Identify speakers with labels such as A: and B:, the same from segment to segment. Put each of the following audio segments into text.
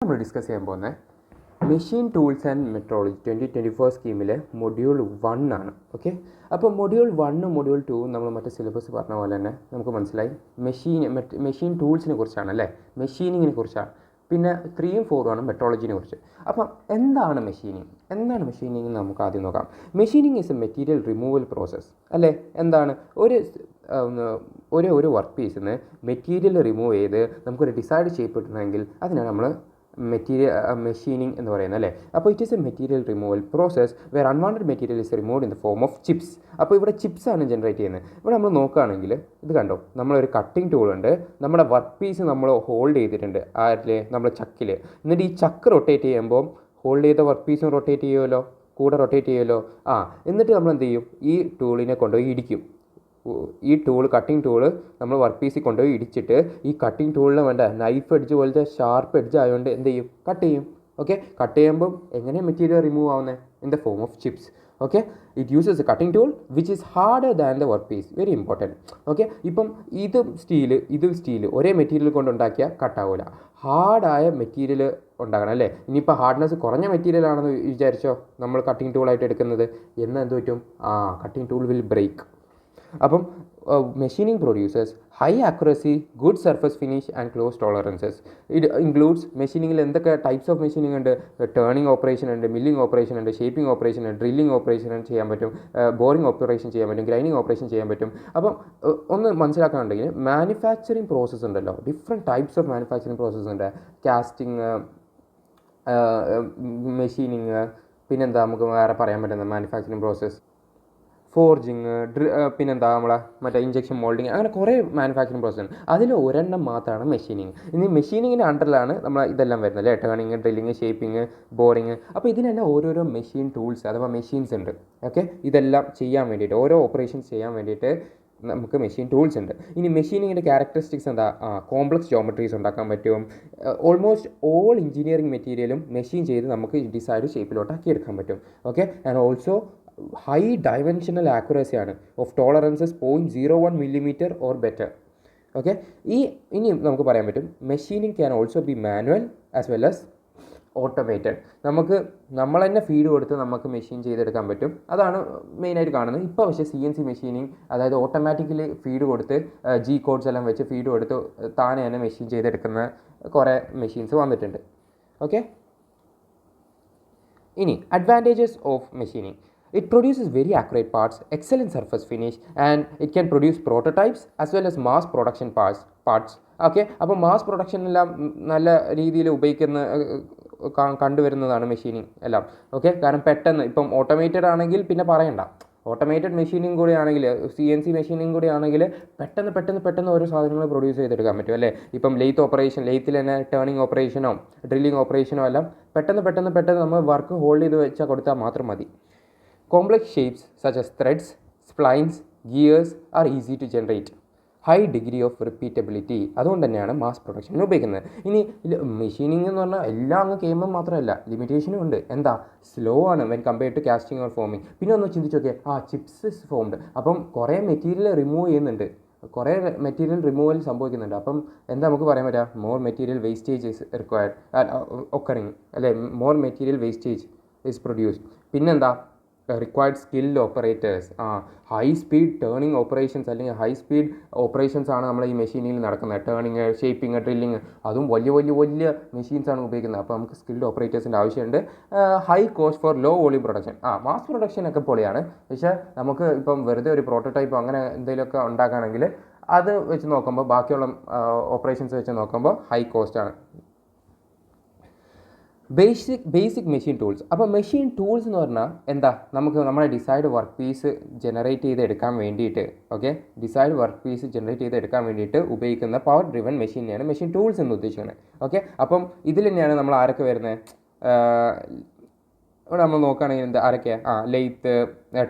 A: നമ്മൾ ഡിസ്കസ് ചെയ്യാൻ പോകുന്നത് മെഷീൻ ടൂൾസ് ആൻഡ് മെട്രോളജി 2024 സ്കീമിലെ മൊഡ്യൂൾ 1 ആണ്. ഓക്കെ, അപ്പോൾ മൊഡ്യൂൾ 1 മൊഡ്യൂൾ 2 നമ്മൾ മറ്റേ സിലബസ് പറഞ്ഞ പോലെ തന്നെ നമുക്ക് മനസ്സിലായി മെഷീൻ ടൂൾസിനെ കുറിച്ചാണ് അല്ലേ, മെഷീനിങ്ങിനെ കുറിച്ചാണ്. പിന്നെ 3ഉം 4ഉം ആണ് മെട്രോളജിനെ കുറിച്ച്. അപ്പം എന്താണ് മെഷീനിങ് നമുക്ക് ആദ്യം നോക്കാം. Machining is a material removal process അല്ലേ. എന്താണ് ഒരു വർക്ക് പീസിൽ നിന്ന് മെറ്റീരിയൽ റിമൂവ് ചെയ്ത് നമുക്കൊരു ഡിസൈഡ് ചെയ്യപ്പെട്ടിട്ടുണ്ടെങ്കിൽ അതിനാണ് നമ്മൾ മെഷീനിങ് എന്ന് പറയുന്നത് അല്ലേ. അപ്പോൾ it is a material removal process where unwanted material is removed in the form of chips. അപ്പോൾ ഇവിടെ ചിപ്സ് ആണ് ജനറേറ്റ് ചെയ്യുന്നത്. ഇവിടെ നമ്മൾ നോക്കുകയാണെങ്കിൽ ഇത് കണ്ടോ, നമ്മളൊരു കട്ടിംഗ് ടൂൾ ഉണ്ട്, നമ്മുടെ വർക്ക് പീസ് നമ്മൾ ഹോൾഡ് ചെയ്തിട്ടുണ്ട് നമ്മുടെ ചക്കിൽ. എന്നിട്ട് ഈ ചക്ക് റൊട്ടേറ്റ് ചെയ്യുമ്പോൾ ഹോൾഡ് ചെയ്ത വർക്ക് പീസും റൊട്ടേറ്റ് ചെയ്യുമല്ലോ, കൂടെ റൊട്ടേറ്റ് ചെയ്യുമല്ലോ. എന്നിട്ട് നമ്മൾ എന്ത് ചെയ്യും, ഈ ടൂളിനെ കൊണ്ടുപോയി ഇടിക്കും. ഈ കട്ടിംഗ് ടൂള് നമ്മൾ വർക്ക് പീസിൽ കൊണ്ടുപോയി ഇടിച്ചിട്ട് ഈ കട്ടിംഗ് ടൂളിന് വേണ്ട നൈഫ് എഡ്ജ് പോലത്തെ ഷാർപ്പ് എഡ്ജ് ആയതുകൊണ്ട് എന്ത് ചെയ്യും, കട്ട് ചെയ്യും. ഓക്കെ, കട്ട് ചെയ്യുമ്പം എങ്ങനെയാണ് മെറ്റീരിയൽ റിമൂവ് ആവുന്നത്? In the form of chips. Okay, it uses a cutting tool which is harder than the work piece. Very important. Okay, ഇപ്പം ഇതും സ്റ്റീൽ ഒരേ മെറ്റീരിയൽ കൊണ്ടുണ്ടാക്കിയാൽ കട്ടാവില്ല. ഹാർഡായ മെറ്റീരിയൽ ഉണ്ടാകണം അല്ലേ. ഇനിയിപ്പോൾ ഹാർഡ്നെസ് കുറഞ്ഞ മെറ്റീരിയൽ ആണെന്ന് വിചാരിച്ചോ നമ്മൾ കട്ടിംഗ് ടൂളായിട്ട് എടുക്കുന്നത്, എന്നാൽ എന്ത് പറ്റും? Cutting tool will break. അപ്പം machining produces high accuracy, good surface finish and close tolerances. It includes മെഷീനിങ്ങിൽ എന്തൊക്കെ ടൈപ്സ് ഓഫ് മെഷീനിങ് ഉണ്ട്? ടേണിംഗ് ഓപ്പറേഷൻ ഉണ്ട്, മില്ലിംഗ് ഓപ്പറേഷൻ ഉണ്ട്, ഷേപ്പിംഗ് ഓപ്പറേഷൻ ഉണ്ട്, ഡ്രില്ലിംഗ് ഓപ്പറേഷൻ ചെയ്യാൻ പറ്റും, ബോറിംഗ് ഓപ്പറേഷൻ ചെയ്യാൻ പറ്റും, ഗ്രൈൻഡിങ് ഓപ്പറേഷൻ ചെയ്യാൻ പറ്റും. അപ്പം ഒന്ന് മനസ്സിലാക്കാനുണ്ടെങ്കിൽ മാനുഫാക്ചറിങ് പ്രോസസ്സ് ഉണ്ടല്ലോ, different types of manufacturing process ഉണ്ട്. കാസ്റ്റിംഗ്, മെഷീനിങ്, പിന്നെന്താ നമുക്ക് വേറെ പറയാൻ പറ്റുന്ന മാനുഫാക്ചറിങ് പ്രോസസ്സ്, ഫോർജിങ്, പിന്നെന്താ നമ്മളെ മറ്റേ ഇഞ്ചക്ഷൻ മോൾഡിങ്, അങ്ങനെ കുറേ മാനുഫാക്ചറിങ് പ്രോസസ്സ് ഉണ്ട്. അതിൽ ഒരെണ്ണം മാത്രമാണ് മെഷീനിങ്. ഇനി മെഷീനിങ്ങിൻ്റെ അണ്ടറിലാണ് നമ്മൾ ഇതെല്ലാം വരുന്നത് അല്ലേ, ടേണിങ്, ഡ്രില്ലിങ്, ഷേപ്പിംഗ്, ബോറിങ്. അപ്പോൾ ഇതിനെല്ലാം ഓരോരോ മെഷീൻ ടൂൾസ് അഥവാ മെഷീൻസ് ഉണ്ട്. ഓക്കെ, ഇതെല്ലാം ചെയ്യാൻ വേണ്ടിയിട്ട്, ഓരോ ഓപ്പറേഷൻസ് ചെയ്യാൻ വേണ്ടിയിട്ട് നമുക്ക് മെഷീൻ ടൂൾസ് ഉണ്ട്. ഇനി മെഷീനിങ്ങിൻ്റെ ക്യാരക്ടറിസ്റ്റിക്സ് എന്താ? കോംപ്ലക്സ് ജോമെട്രീസ് ഉണ്ടാക്കാൻ പറ്റും. ഓൾമോസ്റ്റ് ഓൾ എഞ്ചിനീയറിംഗ് മെറ്റീരിയലും മെഷീൻ ചെയ്ത് നമുക്ക് ഡിസൈഡ് ഷേപ്പിലോട്ടാക്കി എടുക്കാൻ പറ്റും. Okay, and also high dimensional accuracy ആണ് of tolerances 0.01 mm or better. Okay, ഇനി നമുക്ക് പറയാൻ പറ്റും machining can also be manual as well as automated. നമ്മൾ തന്നെ ഫീഡ് കൊടുത്ത് നമുക്ക് മെഷീൻ ചെയ്തെടുക്കാൻ പറ്റും. അതാണ് മെയിനായിട്ട് കാണുന്നത്. ഇപ്പോൾ പക്ഷേ CNC മെഷീനിങ്, അതായത് ഓട്ടോമാറ്റിക്കലി ഫീഡ് കൊടുത്ത് G കോഡ്സ് എല്ലാം വെച്ച് ഫീഡ് കൊടുത്ത് താനെ തന്നെ മെഷീൻ ചെയ്തെടുക്കുന്ന കുറേ മെഷീൻസ് വന്നിട്ടുണ്ട്. ഓക്കെ, ഇനി advantages of machining. It produces very accurate parts, excellent surface finish, and it can produce prototypes as well as mass production parts. Okay, അപ്പോൾ മാസ് പ്രൊഡക്ഷനെല്ലാം നല്ല രീതിയിൽ കണ്ടുവരുന്നതാണ് മെഷീനിങ് എല്ലാം. ഓക്കെ, കാരണം പെട്ടെന്ന് ഇപ്പം ഓട്ടോമേറ്റഡ് ആണെങ്കിൽ പിന്നെ പറയണ്ട, ഓട്ടോമേറ്റഡ് മെഷീനിങ് കൂടി ആണെങ്കിൽ, CNC മെഷീനിങ് കൂടി ആണെങ്കിൽ പെട്ടെന്ന് ഓരോ സാധനങ്ങൾ പ്രൊഡ്യൂസ് ചെയ്തെടുക്കാൻ പറ്റും അല്ലേ. ഇപ്പം ലെയ്ത്തിൽ തന്നെ ടേണിംഗ് ഓപ്പറേഷനോ ഡ്രില്ലിംഗ് ഓപ്പറേഷനോ എല്ലാം പെട്ടെന്ന് നമ്മൾ വർക്ക് ഹോൾഡ് ചെയ്ത് വെച്ചാൽ കൊടുത്താൽ മാത്രം മതി. Complex shapes such as threads, splines, gears are easy to generate. High degree of repeatability. അതുകൊണ്ട് തന്നെയാണ് മാസ് പ്രൊഡക്ഷന് ഉപയോഗിക്കുന്നത്. ഇനി മെഷീനിങ് എന്ന് പറഞ്ഞാൽ എല്ലാം അങ്ങ് കഴിയുമ്പോൾ മാത്രമല്ല, ലിമിറ്റേഷനും ഉണ്ട്. എന്താ? സ്ലോ ആണ് when compared to casting or forming. പിന്നെ ഒന്ന് ചിന്തിച്ച് നോക്കിയേ, ചിപ്സ് ഫോംഡ്, അപ്പം കുറേ മെറ്റീരിയൽ റിമൂവ് ചെയ്യുന്നുണ്ട്, കുറേ മെറ്റീരിയൽ റിമൂവൽ സംഭവിക്കുന്നുണ്ട്. അപ്പം എന്താ നമുക്ക് പറയാൻ പറ്റുക? More material wastage is required occurring അല്ലേ, more material wastage is produced. പിന്നെന്താ? Required skilled operators. High speed turning operations അല്ലെങ്കിൽ ഹൈ സ്പീഡ് ഓപ്പറേഷൻസ് ആണ് നമ്മൾ ഈ മെഷീനിൽ നടക്കുന്നത്. ടേണിങ്, ഷേപ്പിംഗ്, ഡ്രില്ലിങ്, അതും വലിയ മെഷീൻസാണ് ഉപയോഗിക്കുന്നത്. അപ്പോൾ നമുക്ക് സ്കിൽഡ് ഓപ്പറേറ്റേഴ്സിൻ്റെ ആവശ്യമുണ്ട്. High cost for low volume production. Mass പ്രൊഡക്ഷനൊക്കെ പൊളിയാണ്, പക്ഷേ നമുക്ക് ഇപ്പം വെറുതെ ഒരു പ്രോട്ടോടൈപ്പ് അങ്ങനെ എന്തെങ്കിലുമൊക്കെ ഉണ്ടാക്കുകയാണെങ്കിൽ അത് വെച്ച് നോക്കുമ്പോൾ, ബാക്കിയുള്ള ഓപ്പറേഷൻസ് വെച്ച് നോക്കുമ്പോൾ ഹൈ കോസ്റ്റാണ്. Basic machine tools. അപ്പോൾ മെഷീൻ ടൂൾസ് എന്ന് പറഞ്ഞാൽ എന്താ? നമുക്ക് നമ്മുടെ ഡിസൈഡ് വർക്ക് പീസ് ജനറേറ്റ് ചെയ്തെടുക്കാൻ വേണ്ടിയിട്ട്, ഉപയോഗിക്കുന്ന പവർ ഡ്രിവൺ മെഷീനെയാണ് മെഷീൻ ടൂൾസ് എന്ന് ഉദ്ദേശിക്കുന്നത്. ഓക്കെ, അപ്പം ഇതിൽ തന്നെയാണ് നമ്മൾ ആരൊക്കെ വരുന്നത്? ഇവിടെ നമ്മൾ നോക്കുകയാണെങ്കിൽ എന്താ ആരൊക്കെ lathe,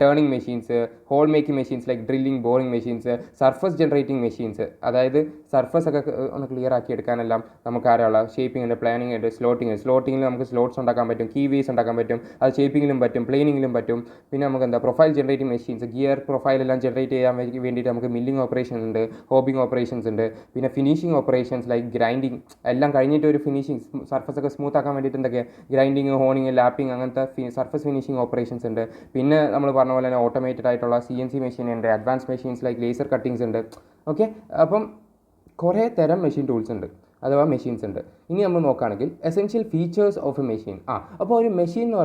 A: turning machines, hole making machines like drilling, boring machines, surface generating machines, അതായത് സർഫസ് ഒക്കെ ഒന്ന് ക്ലിയർ ആക്കി എടുക്കാനെല്ലാം നമുക്ക് ആരാള ഷേപ്പിംഗ് ഉണ്ട്, പ്ലാനിങ് ഉണ്ട്, സ്ലോട്ടിങ്ങിൽ നമുക്ക് സ്ലോട്ട്സ് ഉണ്ടാക്കാൻ പറ്റും, കീ വേസ് ഉണ്ടാക്കാൻ പറ്റും, അത് ഷേപ്പിങ്ങിലും പറ്റും, പ്ലെയിനിങ്ങിലും പറ്റും. പിന്നെ നമുക്ക് എന്താ പ്രൊഫൈൽ ജനറേറ്റിംഗ് മെഷീൻസ്, ഗിയർ പ്രൊഫൈലെല്ലാം ജനറേറ്റ് ചെയ്യാൻ വേണ്ടിയിട്ട് നമുക്ക് മില്ലിംഗ് ഓപ്പറേഷൻസ് ഉണ്ട്, ഹോബിംഗ് ഓപ്പറേഷൻസ് ഉണ്ട്. പിന്നെ ഫിനിഷിംഗ് ഓപ്പറേഷൻസ് ലൈക്ക് ഗ്രൈൻഡിങ്, എല്ലാം കഴിഞ്ഞിട്ട് ഒരു ഫിനിഷിംഗ് സർഫസ് ഒക്കെ സ്മൂത്ത് ആക്കാൻ വേണ്ടിയിട്ട് എന്തൊക്കെ ഗ്രൈൻഡിങ്, ഹോണിങ്, ലാപ്പിംഗ് അങ്ങനത്തെ സർഫസ് ഫിനിഷിംഗ് ഓപ്പറേഷൻസ് ഉണ്ട്. പിന്നെ നമ്മൾ പറഞ്ഞ പോലെ തന്നെ ഓട്ടോമേറ്റഡ് ആയിട്ടുള്ള CNC മെഷീൻ ഉണ്ട്, advance machines like laser cuttings ഉണ്ട്. ഓക്കെ, അപ്പം കുറേ തരം മെഷീൻ ടൂൾസ് ഉണ്ട് അഥവാ മെഷീൻസ് ഉണ്ട്. ഇനി നമ്മൾ നോക്കുകയാണെങ്കിൽ essential features of A machine. അപ്പോൾ ഒരു മെഷീൻ എന്ന്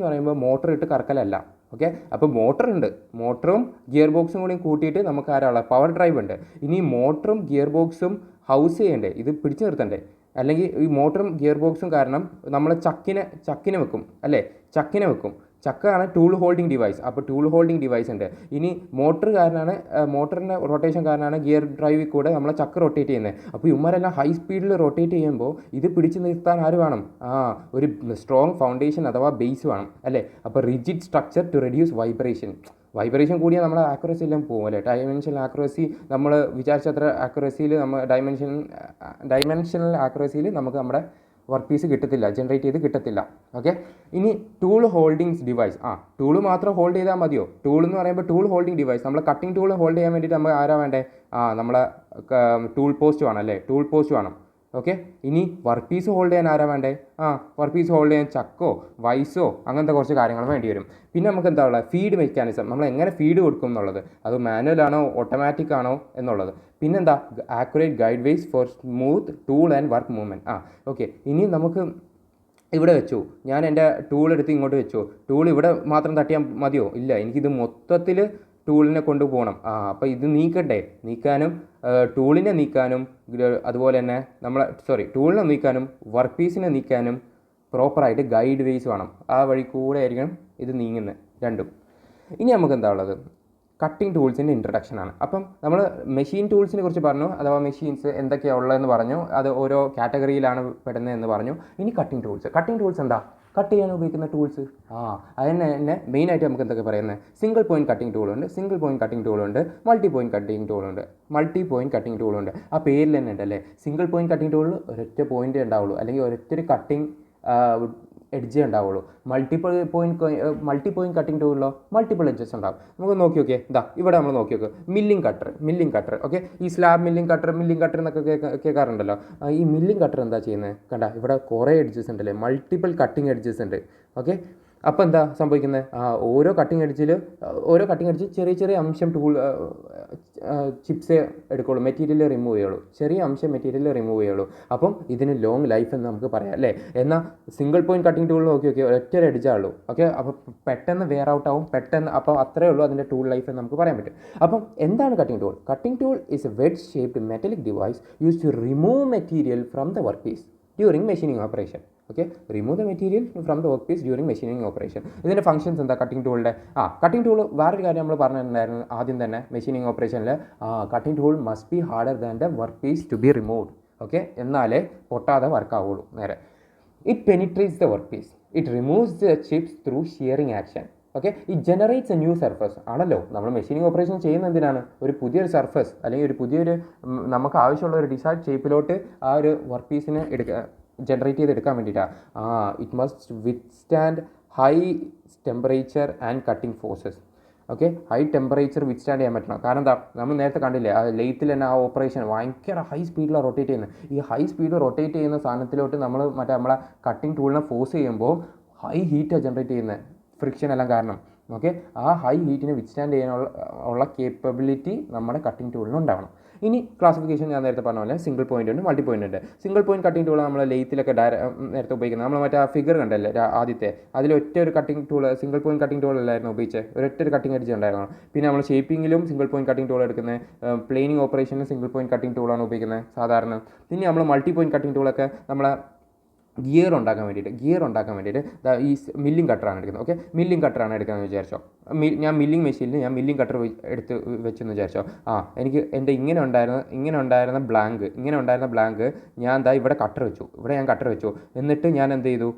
A: പറയുമ്പോൾ മോട്ടർ ഇട്ട് കറക്കലല്ല. ഓക്കെ, അപ്പോൾ മോട്ടറും ഗിയർ ബോക്സും കൂടി കൂട്ടിയിട്ട് നമുക്ക് ആരാളെ പവർ ഡ്രൈവ് ഉണ്ട്. ഇനി മോട്ടറും ഗിയർ ബോക്സും ഹൗസ് ചെയ്യണ്ടേ, ഇത് പിടിച്ചു നിർത്തണ്ടേ, അല്ലെങ്കിൽ ഈ മോട്ടറും ഗിയർ ബോക്സും കാരണം നമ്മൾ ചക്കിനെ വെക്കും അല്ലേ, ചക്കാണ് ടൂൾ ഹോൾഡിംഗ് ഡിവൈസ്. അപ്പോൾ ടൂൾ ഹോൾഡിംഗ് ഡിവൈസ് ഉണ്ട്. ഇനി മോട്ടറിൻ്റെ റൊട്ടേഷൻ കാരണമാണ് ഗിയർ ഡ്രൈവിൽ കൂടെ നമ്മളെ ചക്ക് റൊട്ടേറ്റ് ചെയ്യുന്നത്. അപ്പോൾ ഇവന്മാരെല്ലാം ഹൈ സ്പീഡിൽ റൊട്ടേറ്റ് ചെയ്യുമ്പോൾ ഇത് പിടിച്ച് നിർത്താൻ ആര് വേണം? ഒരു സ്ട്രോങ് ഫൗണ്ടേഷൻ അഥവാ ബേസ് വേണം അല്ലേ. അപ്പോൾ rigid structure to reduce vibration കൂടിയാൽ നമ്മുടെ ആക്യുറസി എല്ലാം പോകും അല്ലേ. ഡയമെൻഷണൽ ആക്യുറസി നമ്മൾ വിചാരിച്ചത്ര ആക്യുറസിയിൽ ഡയമെൻഷണൽ ആക്യുറസിയിൽ നമുക്ക് നമ്മുടെ വർക്ക് പീസ് ജനറേറ്റ് ചെയ്ത് കിട്ടത്തില്ല. ഓക്കെ, ഇനി ടൂൾ ഹോൾഡിംഗ് ഡിവൈസ്. ടൂൾ മാത്രം ഹോൾഡ് ചെയ്താൽ മതിയോ? ടൂൾ എന്ന് പറയുമ്പോൾ ടൂൾ ഹോൾഡിംഗ് ഡിവൈസ്, നമ്മൾ കട്ടിംഗ് ടൂൾ ഹോൾഡ് ചെയ്യാൻ വേണ്ടിയിട്ട് നമുക്ക് ആരാ വേണ്ടേ? നമ്മളെ ടൂൾ പോസ്റ്റ് വേണം അല്ലേ, ടൂൾ പോസ്റ്റ് വേണം. ഓക്കെ, ഇനി വർക്ക് പീസ് ഹോൾഡ് ചെയ്യാൻ ആരാ വേണ്ടേ? വർക്ക് പീസ് ഹോൾഡ് ചെയ്യാൻ ചക്കോ വൈസോ അങ്ങനത്തെ കുറച്ച് കാര്യങ്ങൾ വേണ്ടി വരും. പിന്നെ നമുക്ക് എന്താ ഉള്ളത്? ഫീഡ് മെക്കാനിസം, നമ്മൾ എങ്ങനെ ഫീഡ് കൊടുക്കും എന്നുള്ളത്, അത് മാനുവൽ ആണോ ഓട്ടോമാറ്റിക് ആണോ എന്നുള്ളത്. പിന്നെന്താ accurate guide ways for smooth tool and work movement. Okay, ഇനി നമുക്ക് ഇവിടെ വെച്ചു, ഞാൻ എൻ്റെ ടൂൾ എടുത്ത് ഇങ്ങോട്ട് വെച്ചു, ടൂൾ ഇവിടെ മാത്രം തട്ടിയാൽ മതിയോ? ഇല്ല, എനിക്കിത് മൊത്തത്തിൽ ടൂളിനെ കൊണ്ടുപോകണം. അപ്പോൾ ഇത് നീക്കാനും ടൂളിനെ നീക്കാനും അതുപോലെ തന്നെ ടൂളിനെ നീക്കാനും വർക്ക് പീസിനെ നീക്കാനും പ്രോപ്പറായിട്ട് ഗൈഡ് വേസ് വേണം. ആ വഴി കൂടെ ആയിരിക്കണം ഇത് നീങ്ങുന്നത് രണ്ടും. ഇനി നമുക്ക് എന്താ ഉള്ളത്? കട്ടിംഗ് ടൂൾസിൻ്റെ ഇൻട്രഡക്ഷനാണ്. അപ്പം നമ്മൾ മെഷീൻ ടൂൾസിനെ കുറിച്ച് പറഞ്ഞു, അഥവാ മെഷീൻസ് എന്തൊക്കെയാണ് ഉള്ളതെന്ന് പറഞ്ഞു, അത് ഓരോ കാറ്റഗറിയിലാണ് പെടുന്നതെന്ന് പറഞ്ഞു. ഇനി കട്ടിംഗ് ടൂൾസ് എന്താ? കട്ട് ചെയ്യാൻ ഉപയോഗിക്കുന്ന ടൂൾസ്. അതിന് മെയിനായിട്ട് നമുക്ക് എന്തൊക്കെ പറയുന്നത്? സിംഗിൾ പോയിൻറ്റ് കട്ടിംഗ് ടൂളുണ്ട്, മൾട്ടി പോയിൻറ്റ് കട്ടിംഗ് ടൂളുണ്ട്. ആ പേരിൽ തന്നെ ഉണ്ടല്ലേ, സിംഗിൾ പോയിൻറ്റ് കട്ടിംഗ് ടൂളിൽ ഒരൊറ്റ പോയിൻ്റ് ഉണ്ടാവുള്ളൂ, അല്ലെങ്കിൽ ഒരൊറ്റ കട്ടിംഗ് എഡ്ജേ ഉണ്ടാവുള്ളൂ. മൾട്ടി പോയിൻറ്റ് കട്ടിംഗ് ടൂളിലോ മൾട്ടിപ്പിൾ എഡ്ജസ് ഉണ്ടാവും. നമുക്ക് നോക്കി നോക്കിയേ, ഇവിടെ നമ്മൾ നോക്കി നോക്കുക, മില്ലിംഗ് കട്ടർ. ഓക്കെ, ഈ സ്ലാബ് മില്ലിംഗ് കട്ടർ എന്നൊക്കെ കേൾക്കാറുണ്ടല്ലോ. ഈ മില്ലിംഗ് കട്ടർ എന്താ ചെയ്യുന്നത്? കണ്ട, ഇവിടെ കുറേ എഡ്ജസ് ഉണ്ടല്ലേ, മൾട്ടിപ്പിൾ കട്ടിംഗ് എഡ്ജസ് ഉണ്ട്. ഓക്കെ, അപ്പോൾ എന്താ സംഭവിക്കുന്നത്? ഓരോ കട്ടിംഗ് എഡ്ജ് ചെറിയ അംശം ചിപ്സേ എടുക്കുള്ളൂ, മെറ്റീരിയൽ റിമൂവ് ചെയ്യുള്ളൂ, ചെറിയ അംശം മെറ്റീരിയൽ റിമൂവ് ചെയ്യുള്ളൂ. അപ്പം ഇതിന് ലോങ് ലൈഫ് എന്ന് നമുക്ക് പറയാം അല്ലേ. എന്നാൽ സിംഗിൾ പോയിൻറ്റ് കട്ടിംഗ് ടൂൾ നോക്കി ഒറ്റ എഡ്ജാണുള്ളൂ. ഓക്കെ, അപ്പോൾ പെട്ടെന്ന് വെയർ ഔട്ട് ആവും, അപ്പോൾ അത്രയേ ഉള്ളൂ അതിൻ്റെ ടൂൾ ലൈഫ് എന്ന് നമുക്ക് പറയാൻ പറ്റും. അപ്പം എന്താണ് cutting tool is a wedge shaped metallic device use to remove material from the work piece during machining operation. Okay, remove the material from the work piece during machining operation. ഇതിൻ്റെ functions എന്താ? Cutting tool വേറൊരു കാര്യം നമ്മൾ പറഞ്ഞിട്ടുണ്ടായിരുന്നു ആദ്യം തന്നെ machining ഓപ്പറേഷനിൽ. Cutting tool must be harder than the work piece to be removed. Okay, എന്നാലേ പൊട്ടാതെ വർക്ക് ആവുള്ളൂ. നേരെ it penetrates the work piece, it removes the chips through shearing action. Okay, it generates A new surface. ആണല്ലോ, നമ്മൾ machining operation ചെയ്യുന്ന എന്തിനാണ്? ഒരു പുതിയൊരു സർഫസ് അല്ലെങ്കിൽ ഒരു പുതിയൊരു നമുക്ക് ആവശ്യമുള്ള ഒരു ഡിസൈഡ് ഷേപ്പിലോട്ട് ആ ഒരു വർക്ക് പീസിനെ ജനറേറ്റ് ചെയ്തെടുക്കാൻ വേണ്ടിയിട്ടാണ്. It must withstand high temperature and cutting forces. Okay, high temperature withstand ചെയ്യാൻ പറ്റണം. കാരണം എന്താ, നമ്മൾ നേരത്തെ കണ്ടില്ലേ, ആ ലെയ്ത്തിൽ തന്നെ ആ ഓപ്പറേഷൻ ഭയങ്കര ഹൈ സ്പീഡിലാണ് റൊട്ടേറ്റ് ചെയ്യുന്നത്. ഈ ഹൈ സ്പീഡിൽ റൊട്ടേറ്റ് ചെയ്യുന്ന സാധനത്തിലോട്ട് നമ്മൾ നമ്മളെ കട്ടിംഗ് ടൂളിനെ ഫോഴ്സ് ചെയ്യുമ്പോൾ ഹൈ ഹീറ്റാണ് ജനറേറ്റ് ചെയ്യുന്നത്, ഫ്രിക്ഷൻ എല്ലാം കാരണം. ഓക്കെ, ആ ഹൈ ഹീറ്റിനെ വിത്ത്സ്റ്റാൻഡ് ചെയ്യാനുള്ള കേപ്പബിലിറ്റി നമ്മുടെ കട്ടിംഗ് ടൂളിന് ഉണ്ടാവണം. ഇനി ക്ലാസിഫിക്കേഷൻ ഞാൻ നേരത്തെ പറഞ്ഞ പോലെ സിംഗിൾ പോയിൻ്റ് ഉണ്ട്, മൾട്ടി പോയിൻ്റ് ഉണ്ട്. സിംഗിൾ പോയിൻറ്റ് കട്ടിംഗ് ടൂൾ നമ്മൾ ലെയ്ത്തിലൊക്കെ നേരത്തെ ഉപയോഗിക്കുന്നത്. നമ്മൾ മറ്റേ ആ ഫിഗർ കണ്ടല്ലേ ആദ്യത്തെ, അതിൽ ഒറ്റ ഒരു cutting tool, single point cutting tool അല്ലായിരുന്നു ഉപയോഗിച്ചത്, ഒരൊറ്റ ഒരു കട്ടിംഗ് എഡ്ജ് ഉണ്ടായിരുന്നു. പിന്നെ നമ്മൾ ഷേപ്പിങ്ങിലും സിംഗിൾ പോയിൻറ്റ് കട്ടിംഗ് ടൂൾ എടുക്കുന്നത്, പ്ലെയിനിങ് ഓപ്പറേഷനിലും സിംഗിൾ പോയിൻറ്റ് കട്ടിംഗ് ടൂളാണ് ഉപയോഗിക്കുന്നത് സാധാരണ. പിന്നെ നമ്മൾ മൾട്ടി പോയിൻറ്റ് കട്ടിംഗ് ടൂളൊക്കെ നമ്മളെ ഗിയർ ഉണ്ടാക്കാൻ വേണ്ടിയിട്ട് ഈ മില്ലിംഗ് കട്ടറാണ് എടുക്കുന്നത്. ഓക്കെ, മില്ലിംഗ് കട്ടറാണ് എടുക്കുകയെന്ന് വിചാരിച്ചോ. ഞാൻ മില്ലിംഗ് മെഷീനിൽ ഞാൻ മില്ലിംഗ് കട്ടർ എടുത്ത് വെച്ചെന്ന് വിചാരിച്ചോ. എനിക്ക് എൻ്റെ ഇങ്ങനെ ഉണ്ടായിരുന്ന ബ്ലാങ്ക് ഞാൻ ദാ ഇവിടെ ഞാൻ കട്ടർ വെച്ചു. എന്നിട്ട് ഞാൻ എന്ത് ചെയ്തു,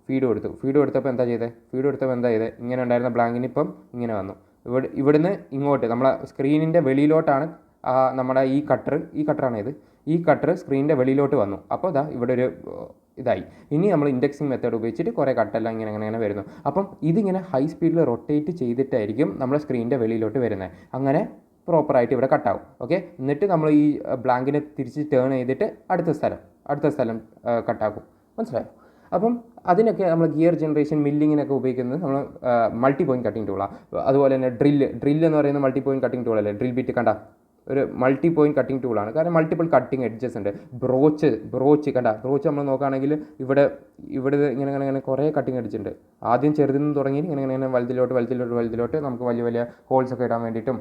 A: ഫീഡ് കൊടുത്തപ്പോൾ എന്താ ചെയ്തത്, ഇങ്ങനെ ഉണ്ടായിരുന്ന ബ്ലാങ്കിന് ഇപ്പം ഇങ്ങനെ വന്നു. ഇവിടുന്ന് ഇങ്ങോട്ട് നമ്മളെ സ്ക്രീനിൻ്റെ വെളിയിലോട്ടാണ് നമ്മുടെ ഈ കട്ടർ സ്ക്രീനിൻ്റെ വെളിയിലോട്ട് വന്നു. അപ്പോൾ ഇവിടെ ഒരു ഇതായി. ഇനി നമ്മൾ ഇൻഡെക്സിങ് മെത്തേഡ് ഉപയോഗിച്ചിട്ട് കുറേ കട്ടെല്ലാം ഇങ്ങനെ വരുന്നു. അപ്പം ഇതിങ്ങനെ ഹൈ സ്പീഡിൽ റൊട്ടേറ്റ് ചെയ്തിട്ടായിരിക്കും നമ്മുടെ സ്ക്രീനിൻ്റെ വെളിയിലോട്ട് വരുന്നത്. അങ്ങനെ പ്രോപ്പറായിട്ട് ഇവിടെ കട്ടാവും. ഓക്കെ, എന്നിട്ട് നമ്മൾ ഈ ബ്ലാങ്കിനെ തിരിച്ച് ടേൺ ചെയ്തിട്ട് അടുത്ത സ്ഥലം കട്ടാക്കും. മനസ്സിലായോ? അപ്പം അതിനൊക്കെ നമ്മൾ ഗിയർ ജനറേഷൻ മില്ലിങ്ങിനൊക്കെ ഉപയോഗിക്കുന്നത് നമ്മൾ മൾട്ടി പോയിൻറ്റ് കട്ടിംഗ് ടൂളാണ്. അതുപോലെ തന്നെ ഡ്രില്ല് എന്ന് പറയുന്നത് മൾട്ടി പോയിൻറ്റ് കട്ടിംഗ് ടൂളല്ലേ. ഡ്രിൽ ബിറ്റ് കണ്ട ഒരു മൾട്ടി പോയിൻറ്റ് കട്ടിംഗ് ടൂളാണ്. കാരണം മൾട്ടിപ്പിൾ കട്ടിംഗ് എഡ്ജസ് ഉണ്ട്. ബ്രോച്ച് നമ്മൾ നോക്കുകയാണെങ്കിൽ ഇവിടെ ഇങ്ങനെ കുറേ കട്ടിംഗ് എഡ്ജ് ഉണ്ട്. ആദ്യം ചെറുതിൽ നിന്ന് തുടങ്ങി ഇങ്ങനെ വലുതിലോട്ട് നമുക്ക് വലിയ ഹോൾസ് ഒക്കെ ഇടാൻ വേണ്ടിയിട്ടും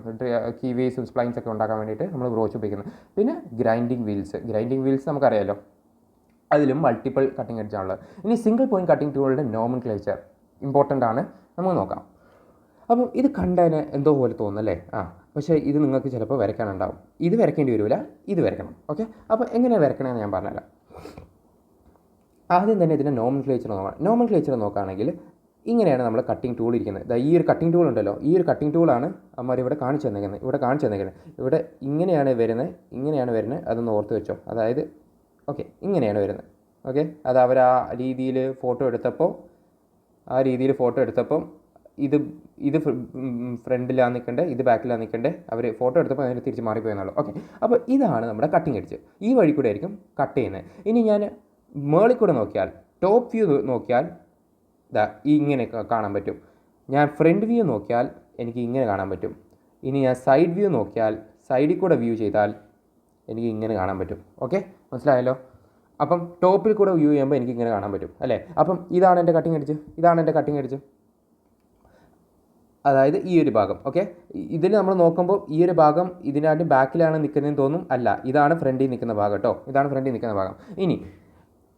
A: കീവേസും സ്പ്ലൈൻസ് ഒക്കെ ഉണ്ടാക്കാൻ വേണ്ടിയിട്ട് നമ്മൾ ബ്രോച്ച് ഉപയോഗിക്കുന്നത്. പിന്നെ ഗ്രൈൻഡിങ് വീൽസ് നമുക്കറിയാമല്ലോ, അതിലും മൾട്ടിപ്പിൾ കട്ടിംഗ് എഡ്ജാണുള്ളത്. ഇനി സിംഗിൾ പോയിൻറ്റ് കട്ടിംഗ് ടൂളുടെ നോമൻക്ലേച്ചർ ഇമ്പോർട്ടൻ്റ് ആണ്, നമുക്ക് നോക്കാം. അപ്പം ഇത് കണ്ടതിന് എന്തോ പോലെ തോന്നുന്നല്ലേ. പക്ഷേ ഇത് നിങ്ങൾക്ക് ചിലപ്പോൾ വരയ്ക്കാനുണ്ടാവും. ഇത് വരയ്ക്കേണ്ടി വരില്ല, ഇത് വരയ്ക്കണം. ഓക്കെ, അപ്പോൾ എങ്ങനെയാണ് വരയ്ക്കണമെന്ന് ഞാൻ പറഞ്ഞുതരാം. ആദ്യം തന്നെ ഇതിൻ്റെ നോമൻക്ലേച്ചർ നോക്കുകയാണെങ്കിൽ ഇങ്ങനെയാണ് നമ്മൾ കട്ടിംഗ് ടൂൾ ഇരിക്കുന്നത്. ഈ ഒരു കട്ടിംഗ് ടൂൾ ഉണ്ടല്ലോ, ഈ ഒരു കട്ടിംഗ് ടൂളാണ് അമ്മമാർ ഇവിടെ കാണിച്ചു തന്നിരിക്കുന്നത്. ഇവിടെ ഇങ്ങനെയാണ് വരുന്നത്, അതൊന്ന് ഓർത്ത് വെച്ചോ. അതായത് ഓക്കെ, ഇങ്ങനെയാണ് വരുന്നത്. ഓക്കെ, അത് അവർ ആ രീതിയിൽ ഫോട്ടോ എടുത്തപ്പോൾ ഇത് ഫ്രണ്ടിലാണ് നിൽക്കണ്ടേ, ഇത് ബാക്കിലാണ് നിൽക്കണ്ടേ, അവർ ഫോട്ടോ എടുത്തപ്പോൾ അതിന് തിരിച്ച് മാറിപ്പോയെന്നുള്ളൂ. ഓക്കെ, അപ്പോൾ ഇതാണ് നമ്മുടെ കട്ടിംഗ് എഡ്ജ്. ഈ വഴി കൂടെ ആയിരിക്കും കട്ട് ചെയ്യുന്നത്. ഇനി ഞാൻ മേളിൽ കൂടെ നോക്കിയാൽ, ടോപ്പ് വ്യൂ നോക്കിയാൽ ഇങ്ങനെ കാണാൻ പറ്റും. ഞാൻ ഫ്രണ്ട് വ്യൂ നോക്കിയാൽ എനിക്ക് ഇങ്ങനെ കാണാൻ പറ്റും. ഇനി ഞാൻ സൈഡ് വ്യൂ നോക്കിയാൽ, സൈഡിൽ കൂടെ വ്യൂ ചെയ്താൽ എനിക്ക് ഇങ്ങനെ കാണാൻ പറ്റും. ഓക്കെ, മനസ്സിലായല്ലോ? അപ്പം ടോപ്പിൽ കൂടെ വ്യൂ ചെയ്യുമ്പോൾ എനിക്ക് ഇങ്ങനെ കാണാൻ പറ്റും അല്ലേ. അപ്പം ഇതാണ് എൻ്റെ കട്ടിംഗ് എഡ്ജ്. അതായത് ഈ ഒരു ഭാഗം. ഓക്കെ, ഇതിൽ നമ്മൾ നോക്കുമ്പോൾ ഈ ഒരു ഭാഗം ഇതിനായിട്ട് ബാക്കിലാണ് നിൽക്കുന്നതെന്ന് തോന്നും. അല്ല, ഇതാണ് ഫ്രണ്ടിൽ നിൽക്കുന്ന ഭാഗം കേട്ടോ. ഇനി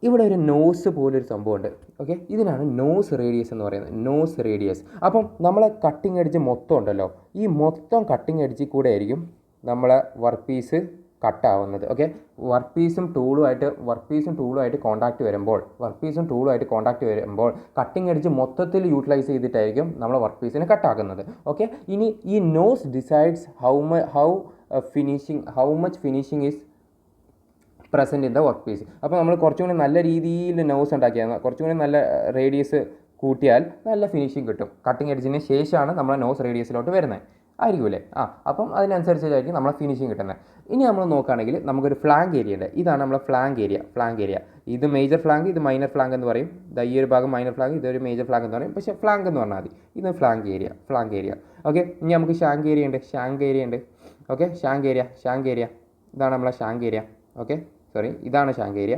A: ഇവിടെ ഒരു നോസ് പോലൊരു സംഭവമുണ്ട്. ഓക്കെ, ഇതിനാണ് നോസ് റേഡിയസ് എന്ന് പറയുന്നത്. അപ്പം നമ്മളെ കട്ടിംഗ് എഡ്ജ് മൊത്തം ഉണ്ടല്ലോ, ഈ മൊത്തം കട്ടിംഗ് എഡ്ജിൽ കൂടെ ആയിരിക്കും നമ്മളെ വർക്ക് പീസ് കട്ടാവുന്നത്. ഓക്കെ, വർക്ക് പീസും ടൂളുമായിട്ട് കോൺടാക്റ്റ് വരുമ്പോൾ കട്ടിംഗ് എഡ്ജ് മൊത്തത്തിൽ യൂട്ടിലൈസ് ചെയ്തിട്ടായിരിക്കും നമ്മൾ വർക്ക് പീസിനെ കട്ടാക്കുന്നത്. ഓക്കെ, ഇനി ഈ nose decides how much finishing is present in the work piece. അപ്പോൾ നമ്മൾ കുറച്ചുകൂടി നല്ല രീതിയിൽ നോസ് ഉണ്ടാക്കിയാൽ, കുറച്ചുകൂടി നല്ല റേഡിയസ് കൂട്ടിയാൽ നല്ല ഫിനിഷിംഗ് കിട്ടും. കട്ടിംഗ് എഡ്ജിന് ശേഷമാണ് നമ്മൾ നോസ് റേഡിയസിലോട്ട് വരുന്നത് ആയിരിക്കുമല്ലേ. അപ്പം അതിനനുസരിച്ചായിരിക്കും നമ്മളെ ഫിനിഷിംഗ് കിട്ടുന്നത്. ഇനി നമ്മൾ നോക്കുകയാണെങ്കിൽ നമുക്കൊരു ഫ്ലാങ്ക് ഏരിയ ഉണ്ട്. ഇതാണ് നമ്മളെ ഫ്ലാങ്ക് ഏരിയ. ഇത് മേജർ ഫ്ലാങ്ക്, ഇത് മൈനർ ഫ്ലാങ്ക് എന്ന് പറയും. ഈ ഒരു ഭാഗം മൈനർ ഫ്ലാങ്ക്, ഇതൊരു മേജർ ഫ്ലാങ്ക് എന്ന് പറയും. പക്ഷേ ഫ്ലാങ്ക് എന്ന് പറഞ്ഞാൽ മതി. ഇത് ഫ്ലാങ്ക് ഏരിയ. ഓക്കെ, ഇനി നമുക്ക് ഷാങ്ക് ഏരിയ ഉണ്ട്. ഓക്കെ, ഷാങ്ക് ഏരിയ ഇതാണ് നമ്മളെ ഷാങ്ക് ഏരിയ. ഓക്കെ, ഇതാണ് ഷാങ്ക് ഏരിയ.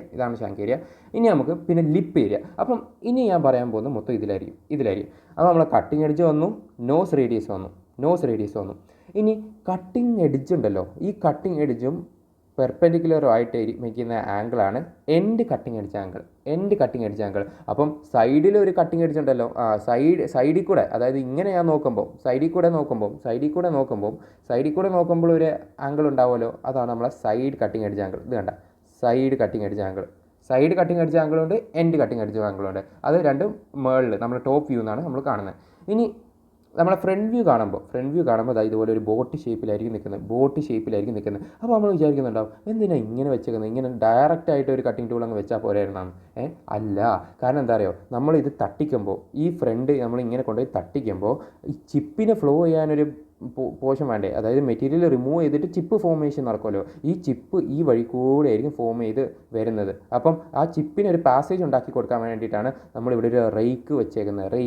A: ഇനി നമുക്ക് പിന്നെ ലിപ്പ് ഏരിയ. അപ്പം ഇനി ഞാൻ പറയാൻ പോകുന്നത് മൊത്തം ഇതിലായിരിക്കും. അപ്പോൾ നമ്മളെ കട്ടിംഗ് എഡ്ജ് വന്നു, നോസ് റേഡിയസ് വന്നു. ഇനി കട്ടിംഗ് എഡ്ജ് ഉണ്ടല്ലോ, ഈ കട്ടിംഗ് എഡ്ജും പെർപെൻഡിക്കുലറുമായിട്ട് വയ്ക്കുന്ന ആംഗിളാണ് എൻഡ് കട്ടിംഗ് എഡ്ജ് ആംഗിൾ. അപ്പം സൈഡിൽ ഒരു കട്ടിംഗ് എഡ്ജ് ഉണ്ടല്ലോ, സൈഡിൽ കൂടെ, അതായത് ഇങ്ങനെ ഞാൻ നോക്കുമ്പോൾ സൈഡിൽ കൂടെ നോക്കുമ്പോൾ ഒരു ആംഗിൾ ഉണ്ടാവുമല്ലോ, അതാണ് നമ്മളെ സൈഡ് കട്ടിംഗ് എഡ്ജ് ആംഗിൾ. ഇത് കണ്ട, സൈഡ് കട്ടിംഗ് എഡ്ജ് ആംഗിളുണ്ട്, എൻഡ് കട്ടിംഗ് എഡ്ജ് ആംഗിളുണ്ട്. അത് രണ്ടും മേളിൽ നമ്മുടെ ടോപ്പ് വ്യൂ എന്നാണ് നമ്മൾ കാണുന്നത്. ഇനി നമ്മളെ ഫ്രണ്ട് വ്യൂ കാണുമ്പോൾ അതായത് ഇതുപോലെ ഒരു ബോട്ട് ഷേപ്പിലായിരിക്കും നിൽക്കുന്നത്. അപ്പോൾ നമ്മൾ വിചാരിക്കുന്നുണ്ടാവും, എന്തിനാ ഇങ്ങനെ വെച്ചേക്കുന്നത്, ഇങ്ങനെ ഡയറക്റ്റായിട്ട് ഒരു കട്ടിംഗ് ടൂൾ അങ്ങ് വെച്ചാൽ പോരായിരുന്നാണ്. അല്ല, കാരണം എന്താ അറിയോ, നമ്മളിത് തട്ടിക്കുമ്പോൾ ഈ ഫ്രണ്ട് നമ്മളിങ്ങനെ കൊണ്ടുപോയി തട്ടിക്കുമ്പോൾ ഈ ചിപ്പിനെ ഫ്ലോ ചെയ്യാനൊരു പോഷൻ വേണ്ടേ. അതായത് മെറ്റീരിയൽ റിമൂവ് ചെയ്തിട്ട് ചിപ്പ് ഫോർമേഷൻ നടക്കുമല്ലോ, ഈ ചിപ്പ് ഈ വഴി കൂടെ ആയിരിക്കും ഫോം ചെയ്ത് വരുന്നത്. അപ്പം ആ ചിപ്പിന് ഒരു പാസേജ് ഉണ്ടാക്കി കൊടുക്കാൻ വേണ്ടിയിട്ടാണ് നമ്മളിവിടെ ഒരു റേക്ക് വെച്ചേക്കുന്നത്.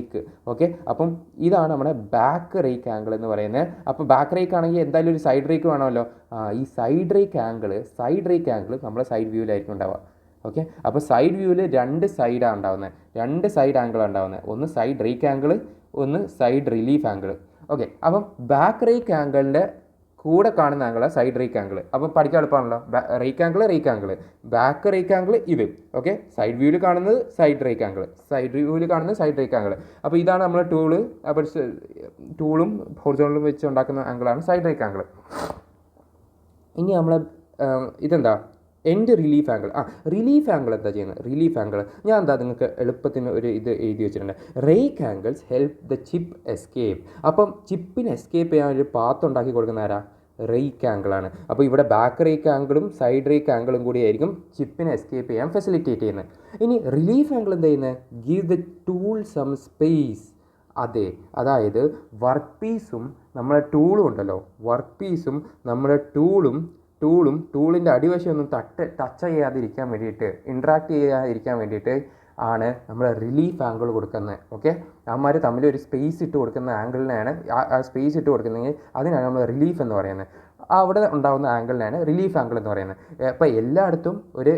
A: ഓക്കെ, അപ്പം ഇതാണ് നമ്മുടെ ബാക്ക് റേക്ക് ആംഗിൾ എന്ന് പറയുന്നത്. അപ്പോൾ ബാക്ക് റേക്ക് ആണെങ്കിൽ എന്തായാലും ഒരു സൈഡ് റേക്ക് വേണമല്ലോ. ഈ സൈഡ് റേക്ക് ആംഗിൾ നമ്മുടെ സൈഡ് വ്യൂവിലായിരിക്കും ഉണ്ടാവുക. ഓക്കെ, അപ്പോൾ സൈഡ് വ്യൂവിൽ രണ്ട് സൈഡ് ആംഗിളാണ് ഉണ്ടാവുന്നത്. ഒന്ന് സൈഡ് റേക്ക് ആംഗിൾ, ഒന്ന് സൈഡ് റിലീഫ് ആംഗിൾ. ഓക്കെ, അപ്പം ബാക്ക് റേക്ക് ആംഗിളിൻ്റെ കൂടെ കാണുന്ന ആംഗിൾ സൈഡ് റേക്ക് ആംഗിൾ. അപ്പോൾ പഠിക്കാൻ എളുപ്പമാണല്ലോ. Rake angle, back rake angle ഇത്. ഓക്കെ, സൈഡ് വ്യൂവിൽ കാണുന്നത് side rake angle, side rake angle. അപ്പോൾ ഇതാണ് നമ്മുടെ ടൂള്. അപ്പോൾ ടൂളും ഹൊറിസോണ്ടലും വെച്ച് ഉണ്ടാക്കുന്ന ആംഗിളാണ് സൈഡ് റേക്ക് ആംഗിൾ. ഇനി നമ്മൾ ഇതെന്താ end relief angle. Relief angle എന്താ ചെയ്യുന്നത്? റിലീഫ് ആംഗിൾ ഞാൻ നിങ്ങൾക്ക് എളുപ്പത്തിന് ഒരു ഇത് എഴുതി വെച്ചിട്ടുണ്ട്. Rake angles help the chip escape. അപ്പം ചിപ്പിന് എസ്കേപ്പ് ചെയ്യാൻ ഒരു പാത്ത് ഉണ്ടാക്കി കൊടുക്കുന്ന ആരാ? റേക്ക് ആംഗിളാണ്. അപ്പോൾ ഇവിടെ ബാക്ക് റേക്ക് ആംഗിളും സൈഡ് റേക്ക് ആംഗിളും കൂടിയായിരിക്കും ചിപ്പിനെ എസ്കേപ്പ് ചെയ്യാൻ ഫെസിലിറ്റേറ്റ് ചെയ്യുന്നത്. ഇനി റിലീഫ് ആംഗിൾ എന്താ ചെയ്യുന്നത്? Give the tool some space. അതെ, അതായത് വർക്ക് പീസും നമ്മുടെ ടൂളും ഉണ്ടല്ലോ, വർക്ക് പീസും നമ്മുടെ ടൂളിൻ്റെ അടിവശമൊന്നും ടച്ച് ചെയ്യാതിരിക്കാൻ വേണ്ടിയിട്ട്, ഇൻട്രാക്ട് ചെയ്യാതിരിക്കാൻ വേണ്ടിയിട്ട് ആണ് നമ്മൾ റിലീഫ് ആംഗിൾ കൊടുക്കുന്നത്. ഓക്കെ, അവന്മാർ തമ്മിൽ ഒരു സ്പേസ് ഇട്ട് കൊടുക്കുന്ന ആംഗിളിനെയാണ്, ആ സ്പേസ് ഇട്ട് കൊടുക്കുന്നതെങ്കിൽ അതിനാണ് നമ്മൾ റിലീഫ് എന്ന് പറയുന്നത്. അവിടെ ഉണ്ടാകുന്ന ആംഗിളിനാണ് റിലീഫ് ആംഗിൾ എന്ന് പറയുന്നത്. അപ്പോൾ എല്ലായിടത്തും ഒരു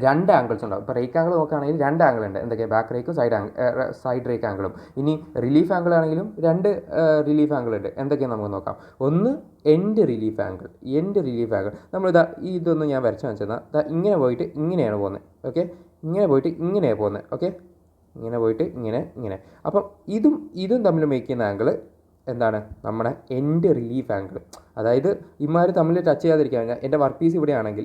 A: രണ്ട് ആംഗിൾസ് ഉണ്ടാവും. ഇപ്പോൾ റേക്ക് ആംഗിൾ നോക്കുകയാണെങ്കിൽ രണ്ട് ആംഗിൾ ഉണ്ട്. എന്തൊക്കെയാണ്? ബാക്ക് റേക്കും സൈഡ് റേക്ക് ആംഗിളും. ഇനി റിലീഫ് ആംഗിൾ ആണെങ്കിലും രണ്ട് റിലീഫ് ആംഗിൾ ഉണ്ട്. എന്തൊക്കെയാണ് നമുക്ക് നോക്കാം. ഒന്ന് എൻഡ് റിലീഫ് ആംഗിൾ. നമ്മളിതാ ഇതൊന്നും ഞാൻ വരച്ചു വെച്ചെന്നാൽ ഇങ്ങനെ പോയിട്ട് ഇങ്ങനെയാണ് പോകുന്നത്. ഓക്കെ, ഇങ്ങനെ പോയിട്ട് ഇങ്ങനെയാണ് പോകുന്നത്. ഓക്കെ, ഇങ്ങനെ പോയിട്ട് ഇങ്ങനെ. അപ്പം ഇതും തമ്മിൽ മേക്ക് ചെയ്യുന്ന ആംഗിൾ എന്താണ്? നമ്മുടെ എൻഡ് റിലീഫ് ആംഗിൾ. അതായത് ഇമാർ തമ്മിൽ ടച്ച് ചെയ്യാതിരിക്കാൻ, എൻ്റെ വർക്ക് പീസ് ഇവിടെയാണെങ്കിൽ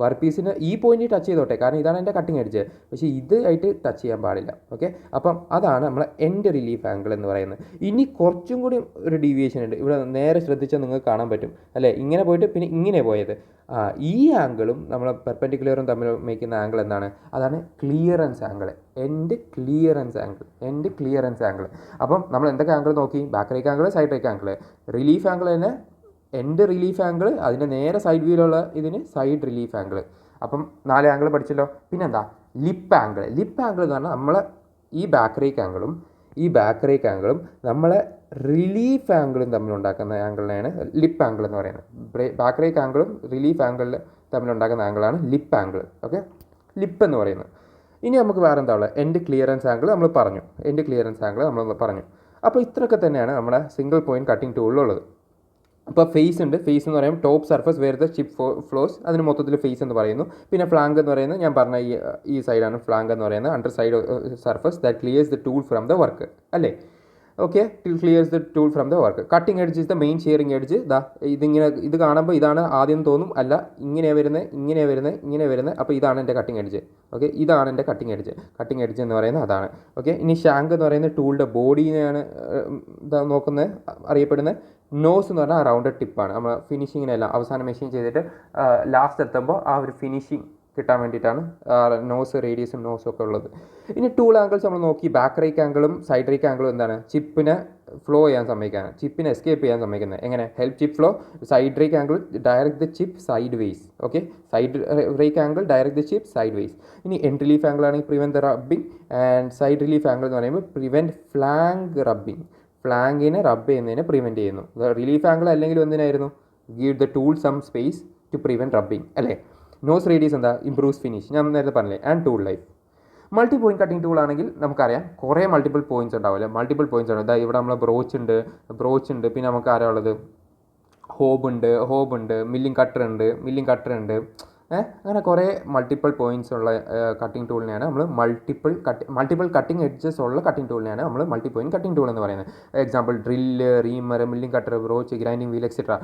A: വർക്ക് പീസിന് ഈ പോയിന്റ് ടച്ച് ചെയ്തോട്ടെ, കാരണം ഇതാണ് എൻ്റെ കട്ടിങ് എഡ്ജ്. പക്ഷേ ഇതായിട്ട് ടച്ച് ചെയ്യാൻ പാടില്ല. ഓക്കെ, അപ്പം അതാണ് നമ്മളെ എൻഡ് റിലീഫ് ആംഗിൾ എന്ന് പറയുന്നത്. ഇനി കുറച്ചും കൂടി ഒരു ഡീവിയേഷൻ ഉണ്ട്. ഇവിടെ നേരെ ശ്രദ്ധിച്ചാൽ നിങ്ങൾക്ക് കാണാൻ പറ്റും അല്ലേ? ഇങ്ങനെ പോയിട്ട് പിന്നെ ഇങ്ങനെ പോയത്. ഈ ആംഗിളും നമ്മളെ പെർപെൻഡിക്കുലറും തമ്മിൽ മേക്കുന്ന ആംഗിൾ എന്താണ്? അതാണ് clearance angle. End clearance angle. അപ്പം നമ്മൾ എന്തൊക്കെ ആംഗിൾ നോക്കി? Back rake angle, side rake angle. Relief angle തന്നെ എൻഡ് റിലീഫ് ആംഗിൾ, അതിൻ്റെ നേരെ സൈഡ് വ്യൂയിലുള്ള ഇതിന് സൈഡ് റിലീഫ് ആംഗിൾ. അപ്പം 4 ആംഗിൾ പഠിച്ചല്ലോ. പിന്നെന്താ? ലിപ്പ് ആംഗിൾ എന്ന് പറഞ്ഞാൽ നമ്മളെ ഈ ബാക്ക് റേക്ക് ആംഗിളും നമ്മളെ റിലീഫ് ആംഗിളും തമ്മിലുണ്ടാക്കുന്ന ആംഗിളിനെയാണ് ലിപ്പ് ആംഗിൾ എന്ന് പറയുന്നത്. ബാക്ക് റേക്ക് ആംഗിളും റിലീഫ് ആംഗിളിൽ തമ്മിലുണ്ടാക്കുന്ന ആംഗിളാണ് ലിപ്പ് ആംഗിൾ. ഓക്കെ, ലിപ്പ് എന്ന് പറയുന്നത്. ഇനി നമുക്ക് വേറെ എന്താ ഉള്ളത്? എൻഡ് ക്ലിയറൻസ് ആംഗിൾ നമ്മൾ പറഞ്ഞു. അപ്പോൾ ഇത്രയൊക്കെ തന്നെയാണ് നമ്മുടെ സിംഗിൾ പോയിൻറ്റ് കട്ടിംഗ് ടൂളിലുള്ളത്. അപ്പോൾ ഫേസ് ഉണ്ട്. ഫേസ് എന്ന് പറയുമ്പോൾ top surface where the chip flows, അതിന് മൊത്തത്തിൽ ഫേസ് എന്ന് പറയുന്നു. പിന്നെ ഫ്ലാങ്ക് എന്ന് പറയുന്നത് ഞാൻ പറഞ്ഞ ഈ സൈഡാണ് ഫ്ലാങ്ക് എന്ന് പറയുന്നത്. Under side surface that clears the tool from the work അല്ലേ? Okay, clears the tool from the work. Cutting edge is the main shearing edge. ഇത് കാണുമ്പോൾ ഇതാണ് ആദ്യം തോന്നും, അല്ല ഇങ്ങനെ വരുന്നത്. അപ്പോൾ ഇതാണ് എൻ്റെ കട്ടിംഗ് എഡ്ജ്. ഓക്കെ, ഇതാണ് എൻ്റെ കട്ടിംഗ് എഡ്ജ് എന്ന് പറയുന്നത് അതാണ്. ഓക്കെ, ഇനി ഷാങ്ക് എന്ന് പറയുന്നത് ടൂളിൻ്റെ ബോഡിനെയാണ് നോക്കുന്നത്, അറിയപ്പെടുന്നത്. നോസ് എന്ന് പറഞ്ഞാൽ റൗണ്ടഡ് ടിപ്പാണ്. നമ്മൾ ഫിനിഷിങ്ങിനെല്ലാം അവസാനം മെഷീൻ ചെയ്തിട്ട് ലാസ്റ്റ് എത്തുമ്പോൾ ആ ഒരു ഫിനിഷിങ് കിട്ടാൻ വേണ്ടിയിട്ടാണ് നോസ്, റേഡിയസും നോസും ഒക്കെ ഉള്ളത്. ഇനി ടൂൾ ആംഗിൾസ് നമ്മൾ നോക്കി. ബാക്ക് റേക്ക് ആംഗിളും സൈഡ് റേക്ക് ആംഗിളും എന്താണ്? ചിപ്പിനെ ഫ്ലോ ചെയ്യാൻ സമ്മതിക്കാനാണ്, ചിപ്പിനെ എസ്കേപ്പ് ചെയ്യാൻ സമ്മതിക്കുന്നത്. എങ്ങനെ? Help chip flow. Side rake angle direct the chip side vase. Okay, side rake angle direct the chip side vase. ഇനി എൻഡ് റിലീഫ് ആംഗിൾ ആണെങ്കിൽ prevent the rubbing, and side relief angle എന്ന് പറയുമ്പോൾ prevent flank rubbing. ഫ്ലാങ്കിനെ റബ്ബ് ചെയ്യുന്നതിനെ prevent ചെയ്യുന്നു. Relief angle അല്ലെങ്കിൽ എന്തിനായിരുന്നു? Give the tool some space to prevent rubbing അല്ലേ? നോസ് റേഡിയസ് എന്താ? ഇംപ്രൂവ്സ് ഫിനിഷ്, ഞാൻ നേരത്തെ പറഞ്ഞില്ലേ. And tool life. Multi point cutting tool ആണെങ്കിൽ നമുക്കറിയാം കുറേ മൾട്ടിപ്പിൾ പോയിൻറ്റ്സ് ഉണ്ടാവില്ല. മൾട്ടിപ്പിൾ പോയിൻറ്റ്സ് ഉണ്ട്. അതായത് ഇവിടെ നമ്മൾ ബ്രോച്ച് ഉണ്ട്. പിന്നെ നമുക്ക് ആരാ ഉള്ളത്? ഹോബ് ഉണ്ട്, മില്ലിംഗ് കട്ടർ ഉണ്ട്. അങ്ങനെ കുറേ മൾട്ടിപ്പിൾ പോയിൻറ്റ്സ് ഉള്ള കട്ടിംഗ് ടൂളിനെയാണ് നമ്മൾ മൾട്ടിപ്പിൾ കട്ടിംഗ് എഡ്ജസ് ഉള്ള കട്ടിംഗ് ടൂളിനെയാണ് നമ്മൾ മൾട്ടി പോയിൻറ്റ് കട്ടിംഗ് ടൂൾ എന്ന് പറയുന്നത്. Example drill, Reimer, milling cutter, Broach, grinding wheel etcetera.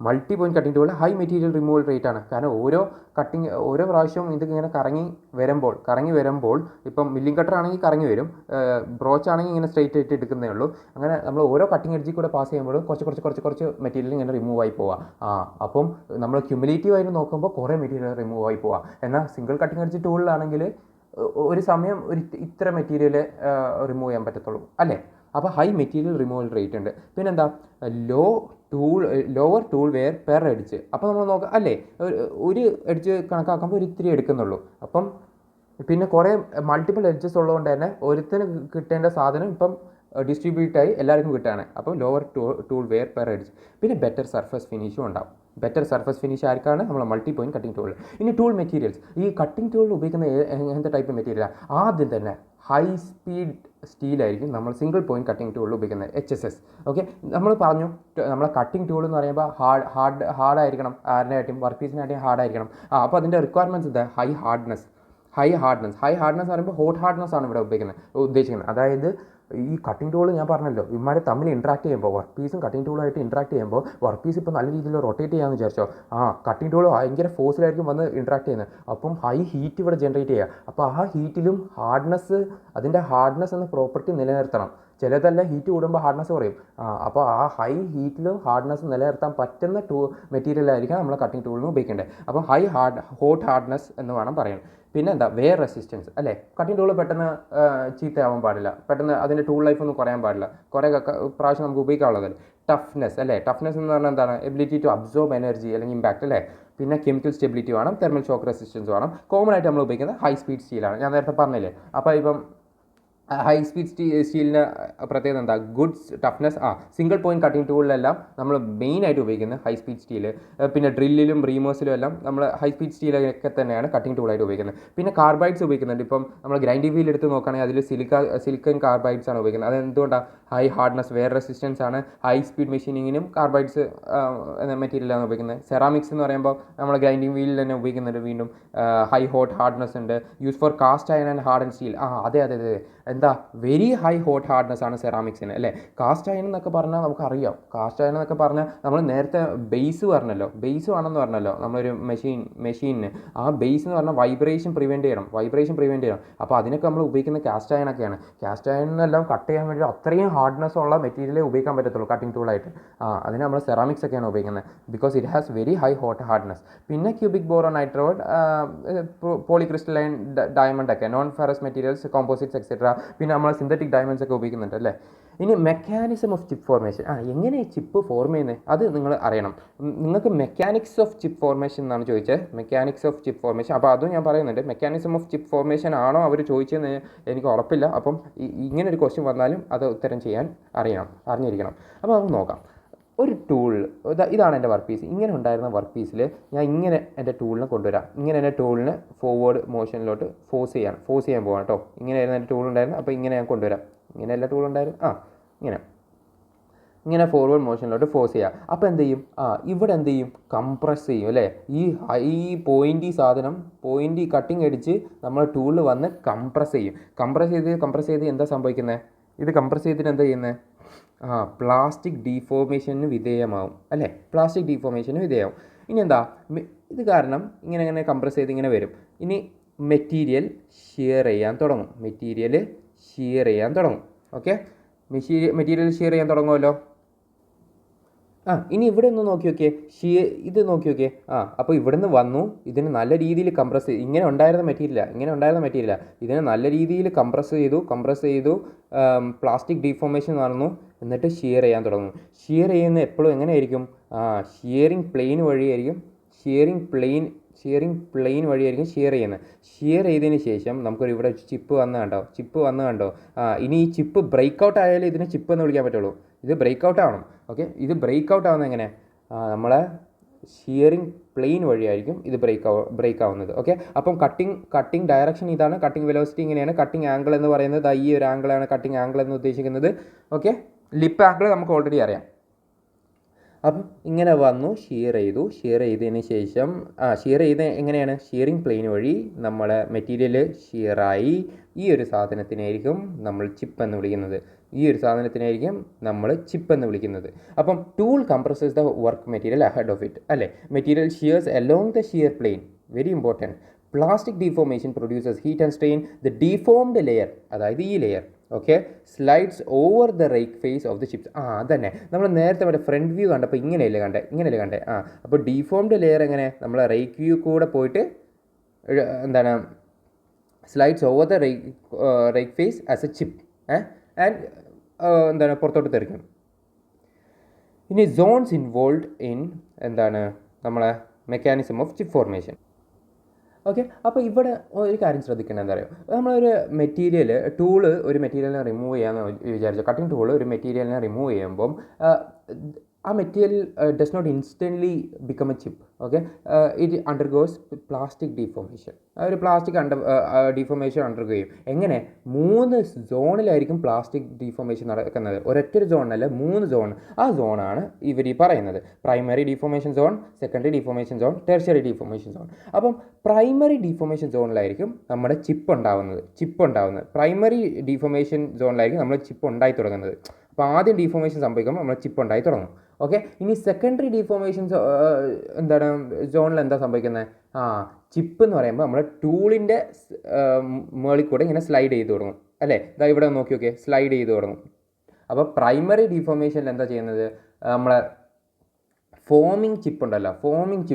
A: Multi point cutting tool high material removal rate ആണ്. കാരണം ഓരോ പ്രാവശ്യവും ഇതിങ്ങനെ കറങ്ങി വരുമ്പോൾ ഇപ്പം മില്ലിംഗ് കട്ടർ ആണെങ്കിൽ കറങ്ങി വരും, ബ്രോച്ച് ആണെങ്കിൽ ഇങ്ങനെ സ്ട്രെയിറ്റ് ആയിട്ട് എടുക്കുന്നേ ഉള്ളൂ. അങ്ങനെ നമ്മൾ ഓരോ കട്ടിംഗ് എഡ്ജിൽ കൂടെ പാസ് ചെയ്യുമ്പോൾ കുറച്ച് മെറ്റീരിയൽ ഇങ്ങനെ റിമൂവ് ആയി പോവാം. അപ്പം നമ്മൾ ക്യുമുലേറ്റീവ് ആയിട്ട് നോക്കുമ്പോൾ കുറേ മെറ്റീരിയൽ റിമൂവ് ആയി പോവാം. എന്നാൽ സിംഗിൾ കട്ടിംഗ് എഡ്ജ് ടൂളിലാണെങ്കിൽ ഒരു സമയം ഇത്ര മെറ്റീരിയൽ റിമൂവ് ചെയ്യാൻ പറ്റത്തുള്ളൂ അല്ലേ? അപ്പോൾ ഹൈ മെറ്റീരിയൽ റിമൂവൽ റേറ്റ് ഉണ്ട്. പിന്നെന്താ? Lower tool wear per edge. അപ്പോൾ നമ്മൾ നോക്കാം അല്ലേ, ഒരു എഡ്ജ് കണക്കാക്കുമ്പോൾ ഒരു ഇത്തിരി എടുക്കുന്നുള്ളൂ. അപ്പം പിന്നെ കുറേ മൾട്ടിപ്പിൾ എഡ്ജസ് ഉള്ളതുകൊണ്ട് തന്നെ ഒരുത്തിന് കിട്ടേണ്ട സാധനം ഇപ്പം ഡിസ്ട്രിബ്യൂട്ടായി എല്ലാവർക്കും കിട്ടുകയാണ്. അപ്പോൾ lower tool wear per edge. പിന്നെ ബെറ്റർ സർഫസ് ഫിനിഷും ഉണ്ടാവും. ബെറ്റർ സർഫസ് ഫിനിഷ് ആർക്കാണ്? നമ്മൾ മൾട്ടി പോയിൻറ്റ് കട്ടിംഗ് ടൂൾ. ഇനി ടൂൾ മെറ്റീരിയൽസ്. ഈ കട്ടിംഗ് ടൂളിൽ ഉപയോഗിക്കുന്ന എന്ത് ടൈപ്പ് മെറ്റീരിയലാണ്? ആദ്യം തന്നെ ഹൈ സ്പീഡ് സ്റ്റീലായിരിക്കും നമ്മൾ സിംഗിൾ പോയിൻറ്റ് കട്ടിംഗ് ടൂളിൽ ഉപയോഗിക്കുന്നത് HSS. ഓക്കെ, നമ്മൾ പറഞ്ഞു നമ്മളെ കട്ടിംഗ് ടൂൾ എന്ന് പറയുമ്പോൾ ഹാർഡായിരിക്കണം, ആരിനായിട്ടും വർക്ക് പീസിനായിട്ടും ഹാർഡായിരിക്കണം. അപ്പോൾ അതിൻ്റെ റിക്വയർമെൻറ്റ്സ് എന്താ? ഹൈ ഹാർഡ്നെസ് എന്ന് പറയുമ്പോൾ ഹോട്ട് ഹാർഡ്നെസ് ആണ് ഇവിടെ ഉദ്ദേശിക്കുന്നത്. അതായത് ഈ കട്ടിംഗ് ടൂൾ ഞാൻ പറഞ്ഞല്ലോ, ഇവന്മാർ തമ്മിൽ ഇൻട്രാക്ട് ചെയ്യുമ്പോൾ വർക്ക് പീസും കട്ടിംഗ് ടൂളുമായിട്ട് ഇൻട്രാക്ട് ചെയ്യുമ്പോൾ വർക്ക് പീസ് ഇപ്പോൾ നല്ല രീതിയിൽ റൊട്ടേറ്റ് ചെയ്യാമെന്ന് വിചാരിച്ചോ, കട്ടിംഗ് ടൂൾ ഭയങ്കര ഫോഴ്സിലായിരിക്കും വന്ന് ഇൻട്രാക്ട് ചെയ്യുന്നത്. അപ്പം ഹൈ ഹീറ്റ് ഇവിടെ ജനറേറ്റ് ചെയ്യുക. അപ്പോൾ ആ ഹീറ്റിലും അതിൻ്റെ ഹാർഡ്നെസ് എന്ന പ്രോപ്പർട്ടി നിലനിർത്തണം. ചിലതെല്ലാം ഹീറ്റ് കൂടുമ്പോൾ ഹാർഡ്നെസ് കുറയും. അപ്പോൾ ആ ഹൈ ഹീറ്റിലും ഹാർഡ്നെസ് നിലനിർത്താൻ പറ്റുന്ന മെറ്റീരിയലായിരിക്കും നമ്മൾ കട്ടിംഗ് ടൂളിന് ഉപയോഗിക്കേണ്ടത്. അപ്പോൾ ഹോട്ട് ഹാർഡ്നെസ് എന്ന് വേണം പറയാൻ. പിന്നെ എന്താ? വെയർ റെസിസ്റ്റൻസ് അല്ലേ. കട്ടിംഗ് ടൂൾ പെട്ടെന്ന് ചീത്തയാവാൻ പാടില്ല, പെട്ടെന്ന് അതിൻ്റെ ടൂൾ ലൈഫ് ഒന്നും കുറയാൻ പാടില്ല, കുറേ പ്രാവശ്യം നമുക്ക് ഉപയോഗിക്കാനുള്ളതല്ലേ. ടഫ്നെസ് അല്ലേ. ടഫ്നെസ് എന്ന് പറഞ്ഞാൽ എന്താണ്? എബിലിറ്റി ടു അബ്സോർബ് എനർജി അല്ലെങ്കിൽ ഇമ്പാക്റ്റ് അല്ലേ. പിന്നെ കെമിക്കൽ സ്റ്റെബിലിറ്റി വേണം, തെർമൽ ഷോക്ക് റെസിസ്റ്റൻസ് വേണം. കോമൺ ആയിട്ട് നമ്മൾ ഉപയോഗിക്കുന്നത് ഹൈ സ്പീഡ് സ്റ്റീലാണ്, ഞാൻ നേരത്തെ പറഞ്ഞില്ലേ. അപ്പോൾ ഇപ്പം ഹൈ സ്പീഡ് സ്റ്റീലിന് പ്രത്യേകത എന്താ? Good toughness. Single point cutting ടൂളിലെല്ലാം നമ്മൾ മെയിനായിട്ട് ഉപയോഗിക്കുന്നത് ഹൈ സ്പീഡ് സ്റ്റീൽ. പിന്നെ ഡ്രില്ലിലും റീമേഴ്സിലും എല്ലാം നമ്മൾ ഹൈ സ്പീഡ് സ്റ്റീലൊക്കെ തന്നെയാണ് കട്ടിംഗ് ടൂളായിട്ട് ഉപയോഗിക്കുന്നത്. പിന്നെ കാർബൈഡ്സ് ഉപയോഗിക്കുന്നുണ്ട്. ഇപ്പം നമ്മൾ ഗ്രൈൻഡിംഗ് വീൽ എടുത്ത് നോക്കുകയാണെങ്കിൽ അതിൽ സിലിക്കൺ കാർബൈഡ്സ് ആണ് ഉപയോഗിക്കുന്നത്. അതെന്തുകൊണ്ടാണ്? ഹൈ ഹാർഡ്നെസ്, വെയർ റെസിസ്റ്റൻസ് ആണ്. ഹൈ സ്പീഡ് മെഷീനിങ്ങിനും കാർബൈഡ്സ് എന്ന മെറ്റീരിയലാണ് ഉപയോഗിക്കുന്നത്. സെറാമിക്സ് എന്ന് പറയുമ്പോൾ നമ്മൾ ഗ്രൈൻഡിംഗ് വീലിൽ തന്നെ ഉപയോഗിക്കുന്നുണ്ട്. വീണ്ടും ഹൈ ഹോട്ട് ഹാർഡ്നെസ് ഉണ്ട്. Use for cast iron and hard and steel. അതെ എന്താ? വെരി ഹൈ ഹോട്ട് ഹാർഡ്നെസ് ആണ് സെറാമിക്സിന് അല്ലേ. കാസ്റ്റ് അയൺ എന്നൊക്കെ പറഞ്ഞാൽ നമുക്കറിയാം. കാസ്റ്റ് അയൺ എന്നൊക്കെ പറഞ്ഞാൽ നമ്മൾ നേരത്തെ ബേസ് ആണെന്ന് പറഞ്ഞല്ലോ നമ്മളൊരു മെഷീനിന്. ആ ബേസ് എന്ന് പറഞ്ഞാൽ വൈബ്രേഷൻ പ്രിവെൻറ്റ് ചെയ്യണം. അപ്പോൾ അതിനൊക്കെ നമ്മൾ ഉപയോഗിക്കുന്ന കാസ്റ്റ് അയണൊക്കെയാണ്. കാസ്റ്റ് അയണെല്ലാം കട്ട് ചെയ്യാൻ വേണ്ടി അത്രയും ഹാർഡ്നെസ് ഉള്ള മെറ്റീരിയലേ ഉപയോഗിക്കാൻ പറ്റത്തുള്ളൂ കട്ടിംഗ് ടൂളായിട്ട്. അതിന് നമ്മൾ സെറാമിക്സ് ഒക്കെയാണ് ഉപയോഗിക്കുന്നത്, because it has very high hot hardness. പിന്നെ ക്യൂബിക് ബോറോൺ, നൈട്രോഡ്, പോളിക്രിസ്റ്റലൈൻ ഡയമണ്ട് ഒക്കെ, non ferrous materials, composites etcetera. പിന്നെ നമ്മൾ സിന്തറ്റിക് ഡയമണ്ട്സ് ഒക്കെ ഉപയോഗിക്കുന്നുണ്ട് അല്ലേ. ഇനി മെക്കാനിസം ഓഫ് ചിപ്പ് ഫോർമേഷൻ. എങ്ങനെ ചിപ്പ് ഫോർം ചെയ്യുന്നത് അത് നിങ്ങൾ അറിയണം. നിങ്ങൾക്ക് മെക്കാനിക്സ് ഓഫ് ചിപ്പ് ഫോർമേഷൻ എന്നാണ് ചോദിച്ചത്, മെക്കാനിക്സ് ഓഫ് ചിപ്പ് ഫോർമേഷൻ. അപ്പോൾ അതും ഞാൻ പറയുന്നുണ്ട്. മെക്കാനിസം ഓഫ് ചിപ്പ് ഫോർമേഷൻ ആണോ അവർ ചോദിച്ചതെന്ന് എനിക്ക് ഉറപ്പില്ല. അപ്പം ഇങ്ങനെ ഒരു ക്വസ്റ്റ്യൻ വന്നാലും അത് ഉത്തരം ചെയ്യാൻ അറിഞ്ഞിരിക്കണം. അപ്പോൾ നമുക്ക് നോക്കാം. ഒരു ടൂൾ, ഇതാണ് എൻ്റെ വർക്ക് പീസ്. ഇങ്ങനെ ഉണ്ടായിരുന്ന വർക്ക് പീസിൽ ഞാൻ ഇങ്ങനെ എൻ്റെ ടൂളിനെ കൊണ്ടുവരാം. ഇങ്ങനെ എൻ്റെ ടൂളിനെ ഫോർവേഡ് മോഷനിലോട്ട് ഫോഴ്സ് ചെയ്യാൻ പോകാം കേട്ടോ. ഇങ്ങനെയായിരുന്നു എൻ്റെ ടൂൾ ഉണ്ടായിരുന്നു. അപ്പോൾ ഇങ്ങനെ ഞാൻ കൊണ്ടുവരാം. ഇങ്ങനെ എല്ലാ ടൂൾ ഉണ്ടായിരുന്നു. ഇങ്ങനെ ഫോർവേഡ് മോഷനിലോട്ട് ഫോഴ്സ് ചെയ്യുക. അപ്പോൾ എന്ത് ചെയ്യും? ഇവിടെ എന്ത് ചെയ്യും? കംപ്രസ് ചെയ്യും അല്ലേ. ഈ പോയിൻ്റ് കട്ടിങ് അടിച്ച് നമ്മൾ ടൂളിൽ വന്ന് കംപ്രസ് ചെയ്യും. കംപ്രസ് ചെയ്ത് എന്താ സംഭവിക്കുന്നത്? ഇത് കംപ്രസ് ചെയ്തിട്ട് എന്താ ചെയ്യുന്നത്? പ്ലാസ്റ്റിക് ഡീഫോർമേഷന് വിധേയമാവും അല്ലേ. ഇനി എന്താ? ഇത് കാരണം ഇങ്ങനെ കംപ്രസ് ചെയ്ത് ഇങ്ങനെ വരും. ഇനി മെറ്റീരിയൽ ഷിയർ ചെയ്യാൻ തുടങ്ങും. ഓക്കെ, മെറ്റീരിയൽ ഷിയർ ചെയ്യാൻ തുടങ്ങുമല്ലോ. ഇനി ഇവിടെ ഒന്ന് നോക്കി നോക്കിയേ, ഇത് നോക്കി നോക്കിയേ. അപ്പോൾ ഇവിടെ നിന്ന് വന്നു, ഇതിന് നല്ല രീതിയിൽ കംപ്രസ് ചെയ്തു. ഇങ്ങനെ ഉണ്ടായിരുന്ന മെറ്റീരിയല ഇതിനെ നല്ല രീതിയിൽ കംപ്രസ് ചെയ്തു പ്ലാസ്റ്റിക് ഡീഫോർമേഷൻ നടന്നു. എന്നിട്ട് ഷിയർ ചെയ്യാൻ തുടങ്ങും. ഷിയർ ചെയ്യുന്ന എപ്പോഴും എങ്ങനെയായിരിക്കും? ഷിയറിംഗ് പ്ലെയിൻ വഴിയായിരിക്കും ഷിയർ ചെയ്യുന്നത്. ഷിയർ ചെയ്തതിന് ശേഷം നമുക്കൊരു ഇവിടെ ചിപ്പ് വന്ന് കണ്ടോ. ഇനി ഈ ചിപ്പ് ബ്രേക്ക് ഔട്ട് ആയാലും ഇതിനെ ചിപ്പ് എന്ന് വിളിക്കാൻ പറ്റുള്ളൂ. ഇത് ബ്രേക്ക് ഔട്ട് ആവണം. ഓക്കെ, ഇത് ബ്രേക്ക് ഔട്ട് ആവുന്നത് എങ്ങനെ? നമ്മളെ ഷിയറിംഗ് പ്ലെയിൻ വഴിയായിരിക്കും ഇത് ബ്രേക്ക് ആവുന്നത്. ഓക്കെ, അപ്പം കട്ടിംഗ് ഡയറക്ഷൻ ഇതാണ്. കട്ടിംഗ് വെലോസിറ്റി ഇങ്ങനെയാണ്. കട്ടിംഗ് ആംഗിൾ എന്ന് പറയുന്നത് ഈ ഒരു ആംഗിളാണ് കട്ടിംഗ് ആംഗിൾ എന്ന് ഉദ്ദേശിക്കുന്നത്. ഓക്കെ, ലിപ്പ് ആംഗിൾ നമുക്ക് ഓൾറെഡി അറിയാം. അപ്പം ഇങ്ങനെ വന്നു, ഷിയർ ചെയ്തതിന് ശേഷം ഷിയർ ചെയ്ത് എങ്ങനെയാണ്? ഷിയറിംഗ് പ്ലെയിൻ വഴി നമ്മളെ മെറ്റീരിയൽ ഷിയറായി. ഈ ഒരു സാധനത്തിനായിരിക്കും നമ്മൾ ചിപ്പ് എന്ന് വിളിക്കുന്നത്. അപ്പം tool compresses the work material ahead of it അല്ലേ. Material shears along the shear plane. Very important. Plastic deformation produces heat and strain. The deformed layer, അതായത് ഈ layer, okay, slides over the rake face of the chips. അതന്നെ നമ്മൾ നേരത്തെ മറ്റേ front view കണ്ടപ്പോൾ ഇങ്ങനെയല്ലേ കണ്ടേ. അപ്പോൾ ഡീഫോംഡ് ലെയർ എങ്ങനെ? നമ്മൾ റേക്ക് വ്യൂ കൂടെ പോയിട്ട് എന്താണ്, slides over the rake face as a chip and എന്താണ്, പുറത്തോട്ട് തെറിക്കും. ഇനി സോൺസ് ഇൻവോൾവ് ഇൻ എന്താണ് നമ്മളെ mechanism of chip formation. Okay, അപ്പോൾ ഇവിടെ ഒരു കാര്യം ശ്രദ്ധിക്കേണ്ടത് എന്താ പറയുക? നമ്മളൊരു ഒരു മെറ്റീരിയലിനെ റിമൂവ് ചെയ്യാമെന്ന് വിചാരിച്ചു. കട്ടിംഗ് ടൂൾ ഒരു മെറ്റീരിയലിനെ റിമൂവ് ചെയ്യുമ്പം ആ material does not instantly become a chip. Okay, it undergoes plastic deformation. ഒരു പ്ലാസ്റ്റിക് ഡീഫോർമേഷൻ അണ്ടർഗോ ചെയ്യും. എങ്ങനെ? 3 സോണിലായിരിക്കും പ്ലാസ്റ്റിക് ഡീഫോർമേഷൻ നടക്കുന്നത്. ഒരൊറ്റ സോണിനല്ല, 3 സോൺ. ആ സോണാണ് ഇവർ ഈ പറയുന്നത്. Primary deformation zone, secondary deformation zone, tertiary deformation zone. അപ്പം പ്രൈമറി ഡീഫോർമേഷൻ സോണിലായിരിക്കും നമ്മുടെ ചിപ്പ് ഉണ്ടാവുന്നത്. പ്രൈമറി ഡീഫോർമേഷൻ സോണിലായിരിക്കും നമ്മൾ ചിപ്പ് ഉണ്ടായി തുടങ്ങുന്നത്. അപ്പോൾ ആദ്യം ഡീഫോർമേഷൻ സംഭവിക്കുമ്പോൾ നമ്മൾ ചിപ്പ് ഉണ്ടായി തുടങ്ങും. ഓക്കെ, ഇനി സെക്കൻഡറി ഡീഫോർമേഷൻ സോണിൽ എന്താ സംഭവിക്കുന്നത്? ചിപ്പ് എന്ന് പറയുമ്പോൾ നമ്മുടെ ടൂളിൻ്റെ മുകളിൽ കൂടെ ഇങ്ങനെ സ്ലൈഡ് ചെയ്ത് തുടങ്ങും അല്ലേ? ഇതാ ഇവിടെ നോക്കി നോക്കിയേ, സ്ലൈഡ് ചെയ്ത് തുടങ്ങും. അപ്പോൾ പ്രൈമറി ഡീഫോർമേഷനിൽ എന്താ ചെയ്യുന്നത്? നമ്മളെ ഫോമിങ് ചിപ്പ് ഉണ്ടല്ലോ, ഫോമിങ്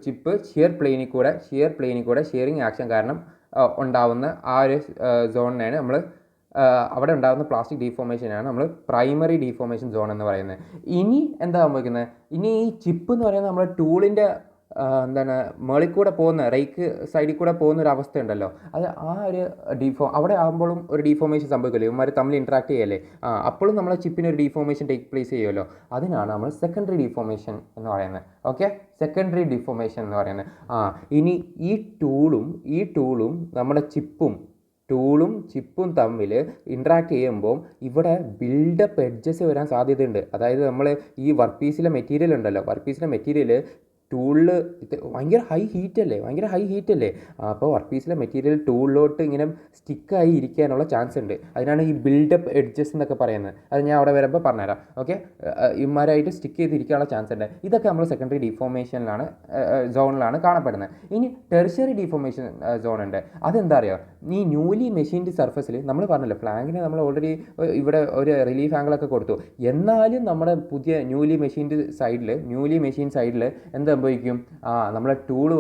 A: ചിപ്പ് ഷിയർ പ്ലെയിനിൽ കൂടെ ഷിയറിങ് ആക്ഷൻ കാരണം ഉണ്ടാവുന്ന ആ ഒരു സോണിനെയാണ് നമ്മൾ അവിടെ ഉണ്ടാകുന്ന പ്ലാസ്റ്റിക് ഡീഫോർമേഷനാണ് നമ്മൾ പ്രൈമറി ഡീഫോർമേഷൻ സോൺ എന്ന് പറയുന്നത്. ഇനി എന്താ സംഭവിക്കുന്നത്? ഇനി ഈ ചിപ്പ് എന്ന് പറയുന്നത് നമ്മുടെ ടൂളിൻ്റെ മുകളിൽ കൂടെ പോകുന്ന റേക്ക് സൈഡിൽ കൂടെ പോകുന്ന ഒരു അവസ്ഥ ഉണ്ടല്ലോ, അത് ആ ഒരു അവിടെ ആകുമ്പോഴും ഒരു ഡീഫോർമേഷൻ സംഭവിക്കുമല്ലോ, ഇവന്മാർ തമ്മിൽ ഇൻട്രാക്ട് ചെയ്യല്ലേ. അപ്പോഴും നമ്മളെ ചിപ്പിന് ഒരു ഡീഫോർമേഷൻ ടേക്ക് പ്ലേസ് ചെയ്യുമല്ലോ. അതിനാണ് നമ്മൾ സെക്കൻഡറി ഡീഫോർമേഷൻ എന്ന് പറയുന്നത്. ഓക്കെ, സെക്കൻഡറി ഡീഫോർമേഷൻ എന്ന് പറയുന്നത്. ഇനി ഈ ടൂളും നമ്മുടെ ചിപ്പും തമ്മിൽ ഇൻട്രാക്ട് ചെയ്യുമ്പോൾ ഇവിടെ ബിൽഡപ്പ് എഡ്ജസ് വരാൻ സാധ്യതയുണ്ട്. അതായത് നമ്മൾ ഈ വർക്ക് പീസിലെ മെറ്റീരിയൽ ടൂളിൽ ഭയങ്കര ഹൈ ഹീറ്റ് അല്ലേ. അപ്പോൾ വർക്ക് പീസിലെ മെറ്റീരിയൽ ടൂളിലോട്ട് ഇങ്ങനെ സ്റ്റിക്കായി ഇരിക്കാനുള്ള ചാൻസ് ഉണ്ട്. അതിനാണ് ഈ ബിൽഡപ്പ് എഡ്ജസ് എന്നൊക്കെ പറയുന്നത്. അത് ഞാൻ അവിടെ വരുമ്പോൾ പറഞ്ഞുതരാം. ഓക്കെ, ഇവന്മാരായിട്ട് സ്റ്റിക്ക് ചെയ്തിരിക്കാനുള്ള ചാൻസ് ഉണ്ട്. ഇതൊക്കെ നമ്മൾ സെക്കൻഡറി ഡീഫോർമേഷനിലാണ് സോണിലാണ് കാണപ്പെടുന്നത്. ഇനി ടെർഷ്യറി ഡീഫോർമേഷൻ സോൺ ഉണ്ട്. അതെന്താ അറിയാം? ഈ ന്യൂലി മെഷീൻഡ് സർഫസിൽ നമ്മൾ പറഞ്ഞല്ലോ, ഫ്ലാങ്കിന് നമ്മൾ ഓൾറെഡി ഇവിടെ ഒരു റിലീഫ് ആംഗിളൊക്കെ കൊടുത്തു. എന്നാലും നമ്മുടെ പുതിയ ന്യൂലി മെഷീൻ സൈഡിൽ എന്താ സംഭവിക്കും? നമ്മളെ ടൂള്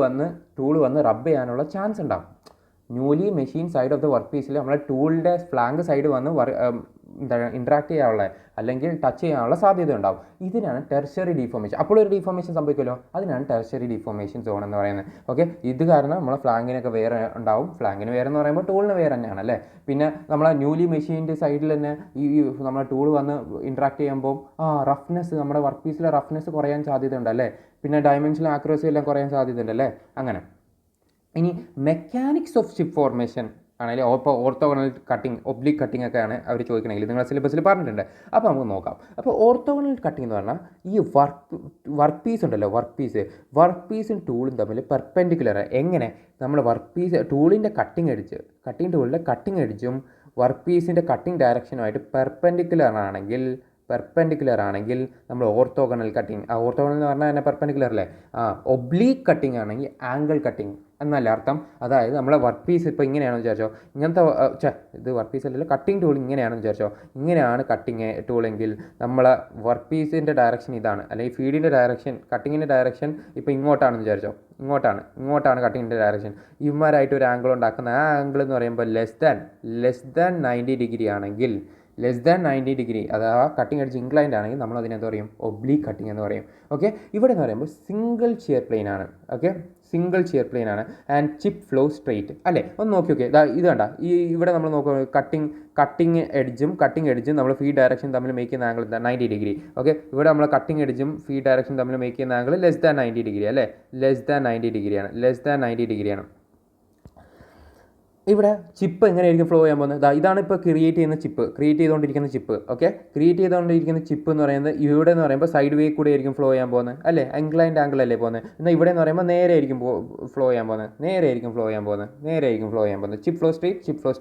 A: വന്ന് റബ്ബ് ചെയ്യാനുള്ള ചാൻസ് ഉണ്ടാകും. Newly machine side of the work പീസിൽ നമ്മളെ ടൂളിൻ്റെ ഫ്ലാങ്ക് സൈഡ് വന്ന് ഇൻട്രാക്ട് ചെയ്യാനുള്ള അല്ലെങ്കിൽ ടച്ച് ചെയ്യാനുള്ള സാധ്യത ഉണ്ടാവും. ഇതിനാണ് ടെർഷ്യറി ഡീഫോർമേഷൻ. അപ്പോൾ ഒരു ഡീഫോർമേഷൻ സംഭവിക്കുമല്ലോ, അതിനാണ് ടെർഷ്യറി ഡീഫോർമേഷൻ സോൺ എന്ന് പറയുന്നത്. ഓക്കെ, ഇത് കാരണം നമ്മളെ ഫ്ലാങ്കിനൊക്കെ വേറെ ഉണ്ടാവും. ഫ്ലാങ്കിന് വേറെ എന്ന് പറയുമ്പോൾ ടൂളിന് വേറെ തന്നെയാണ് അല്ലേ. പിന്നെ നമ്മളെ ന്യൂലി മെഷീൻ്റെ സൈഡിൽ തന്നെ ഈ നമ്മളെ ടൂൾ വന്ന് ഇൻട്രാക്ട് ചെയ്യുമ്പോൾ റഫ്നെസ്, നമ്മുടെ വർക്ക് പീസിലെ റഫ്നെസ് കുറയാൻ സാധ്യതയുണ്ട് അല്ലേ. പിന്നെ ഡയമെൻഷണൽ ആക്യുറസി എല്ലാം കുറയാൻ സാധ്യതയുണ്ട് അല്ലേ. അങ്ങനെ ഇനി മെക്കാനിക്സ് ഓഫ് ചിപ്പ് ഫോർമേഷൻ ആണെങ്കിൽ ഓർത്തോഗണൽ കട്ടിങ്, ഒബ്ലിക് കട്ടിങ് ഒക്കെയാണ് അവർ ചോദിക്കണമെങ്കിൽ നിങ്ങളുടെ സിലബസിൽ പറഞ്ഞിട്ടുണ്ട്. അപ്പോൾ നമുക്ക് നോക്കാം. അപ്പോൾ ഓർത്തോഗണൽ കട്ടിങ് എന്ന് പറഞ്ഞാൽ ഈ വർക്ക് പീസ് ഉണ്ടല്ലോ, വർക്ക് പീസും ടൂളും തമ്മിൽ പെർപെൻഡിക്കുലർ. എങ്ങനെ? നമ്മൾ ടൂളിൻ്റെ കട്ടിങ് ടൂളിൻ്റെ കട്ടിങ് എഡ്ജും വർക്ക് പീസിൻ്റെ കട്ടിങ് ഡയറക്ഷനുമായിട്ട് പെർപെൻഡിക്കുലർ ആണെങ്കിൽ നമ്മൾ ഓർത്തോഗണൽ കട്ടിങ്. ഓർത്തോഗണൽ എന്ന് പറഞ്ഞാൽ തന്നെ പെർപെൻഡിക്കുലർ അല്ലേ. ഒബ്ലീക്ക് കട്ടിങ് ആണെങ്കിൽ ആംഗിൾ കട്ടിങ് എന്നല്ല അർത്ഥം. അതായത് നമ്മളെ വർക്ക് പീസ് ഇപ്പോൾ ഇങ്ങനെയാണെന്ന് വിചാരിച്ചോ, ഇങ്ങനത്തെ ഇത് വർക്ക് പീസ് അല്ലല്ലോ, കട്ടിങ് ടൂൾ ഇങ്ങനെയാണെന്ന് വിചാരിച്ചോ. ഇങ്ങനെയാണ് കട്ടിങ് ടൂളെങ്കിൽ നമ്മളെ വർക്ക് പീസിൻ്റെ ഡയറക്ഷൻ ഇതാണ്, അല്ലെങ്കിൽ ഫീഡിൻ്റെ ഡയറക്ഷൻ, കട്ടിങ്ങിൻ്റെ ഡയറക്ഷൻ ഇപ്പോൾ ഇങ്ങോട്ടാണെന്ന് വിചാരിച്ചോ. ഇങ്ങോട്ടാണ് കട്ടിങ്ങിൻ്റെ ഡയറക്ഷൻ. ഇവന്മാരായിട്ട് ഒരു ആംഗിൾ ഉണ്ടാക്കുന്ന ആ ആംഗിൾ എന്ന് പറയുമ്പോൾ ലെസ് ദാൻ 90 ഡിഗ്രി ആണെങ്കിൽ, അഥവാ കട്ടിങ് എഡ്ജ് ഇൻക്ലൈൻഡ് ആണെങ്കിൽ നമ്മൾ അതിനെന്ത് പറയും? ഒബ്ലീക്ക് കട്ടിങ് എന്ന് പറയും. ഓക്കെ, ഇവിടെ എന്ന് പറയുമ്പോൾ സിംഗിൾ ഷിയർ പ്ലെയിൻ ആണ്. ആൻഡ് ചിപ്പ് ഫ്ലോ സ്ട്രെയിറ്റ് അല്ലേ. ഒന്ന് നോക്കി നോക്കിയേ, ഇത് കണ്ട ഇവിടെ നമ്മൾ നോക്കുക, കട്ടിങ് എഡ്ജും നമ്മൾ ഫീഡ് ഡയറക്ഷൻ തമ്മിൽ മേക്ക് ചെയ്യുന്ന ആംഗിൾ 90 ഡിഗ്രി. ഓക്കെ, ഇവിടെ നമ്മൾ കട്ടിങ് എഡ്ജും ഫീഡ് ഡയറക്ഷൻ തമ്മിൽ മേക്ക് ചെയ്യുന്ന ആംഗിൾ ലെസ് ദാൻ 90 ഡിഗ്രി അല്ലേ. ലെസ് ദാൻ 90 ഡിഗ്രിയാണ്. ഇവിടെ ചിപ്പ് എങ്ങനെയായിരിക്കും ഫ്ലോ ചെയ്യാൻ പോകുന്നത്? ഇതാണ് ഇപ്പോൾ ക്രിയേറ്റ് ചെയ്തുകൊണ്ടിരിക്കുന്ന ചിപ്പ്. ഓക്കെ, ക്രിയേറ്റ് ചെയ്തുകൊണ്ടിരിക്കുന്ന ചിപ്പ് എന്ന് പറയുന്നത് ഇവിടെ എന്ന് പറയുമ്പോൾ സൈഡ് വേ കൂടെ ആയിരിക്കും ഫ്ലോ ചെയ്യാൻ പോകുന്നത് അല്ലേ. ഇൻക്ലൈൻഡ് ആംഗിൾ അല്ലേ പോകുന്നത്. എന്നാൽ ഇവിടെ എന്ന് പറയുമ്പോൾ നേരെ ആയിരിക്കും ഫ്ലോ ചെയ്യാൻ പോകുന്നത്. Chip flow straight, chip flow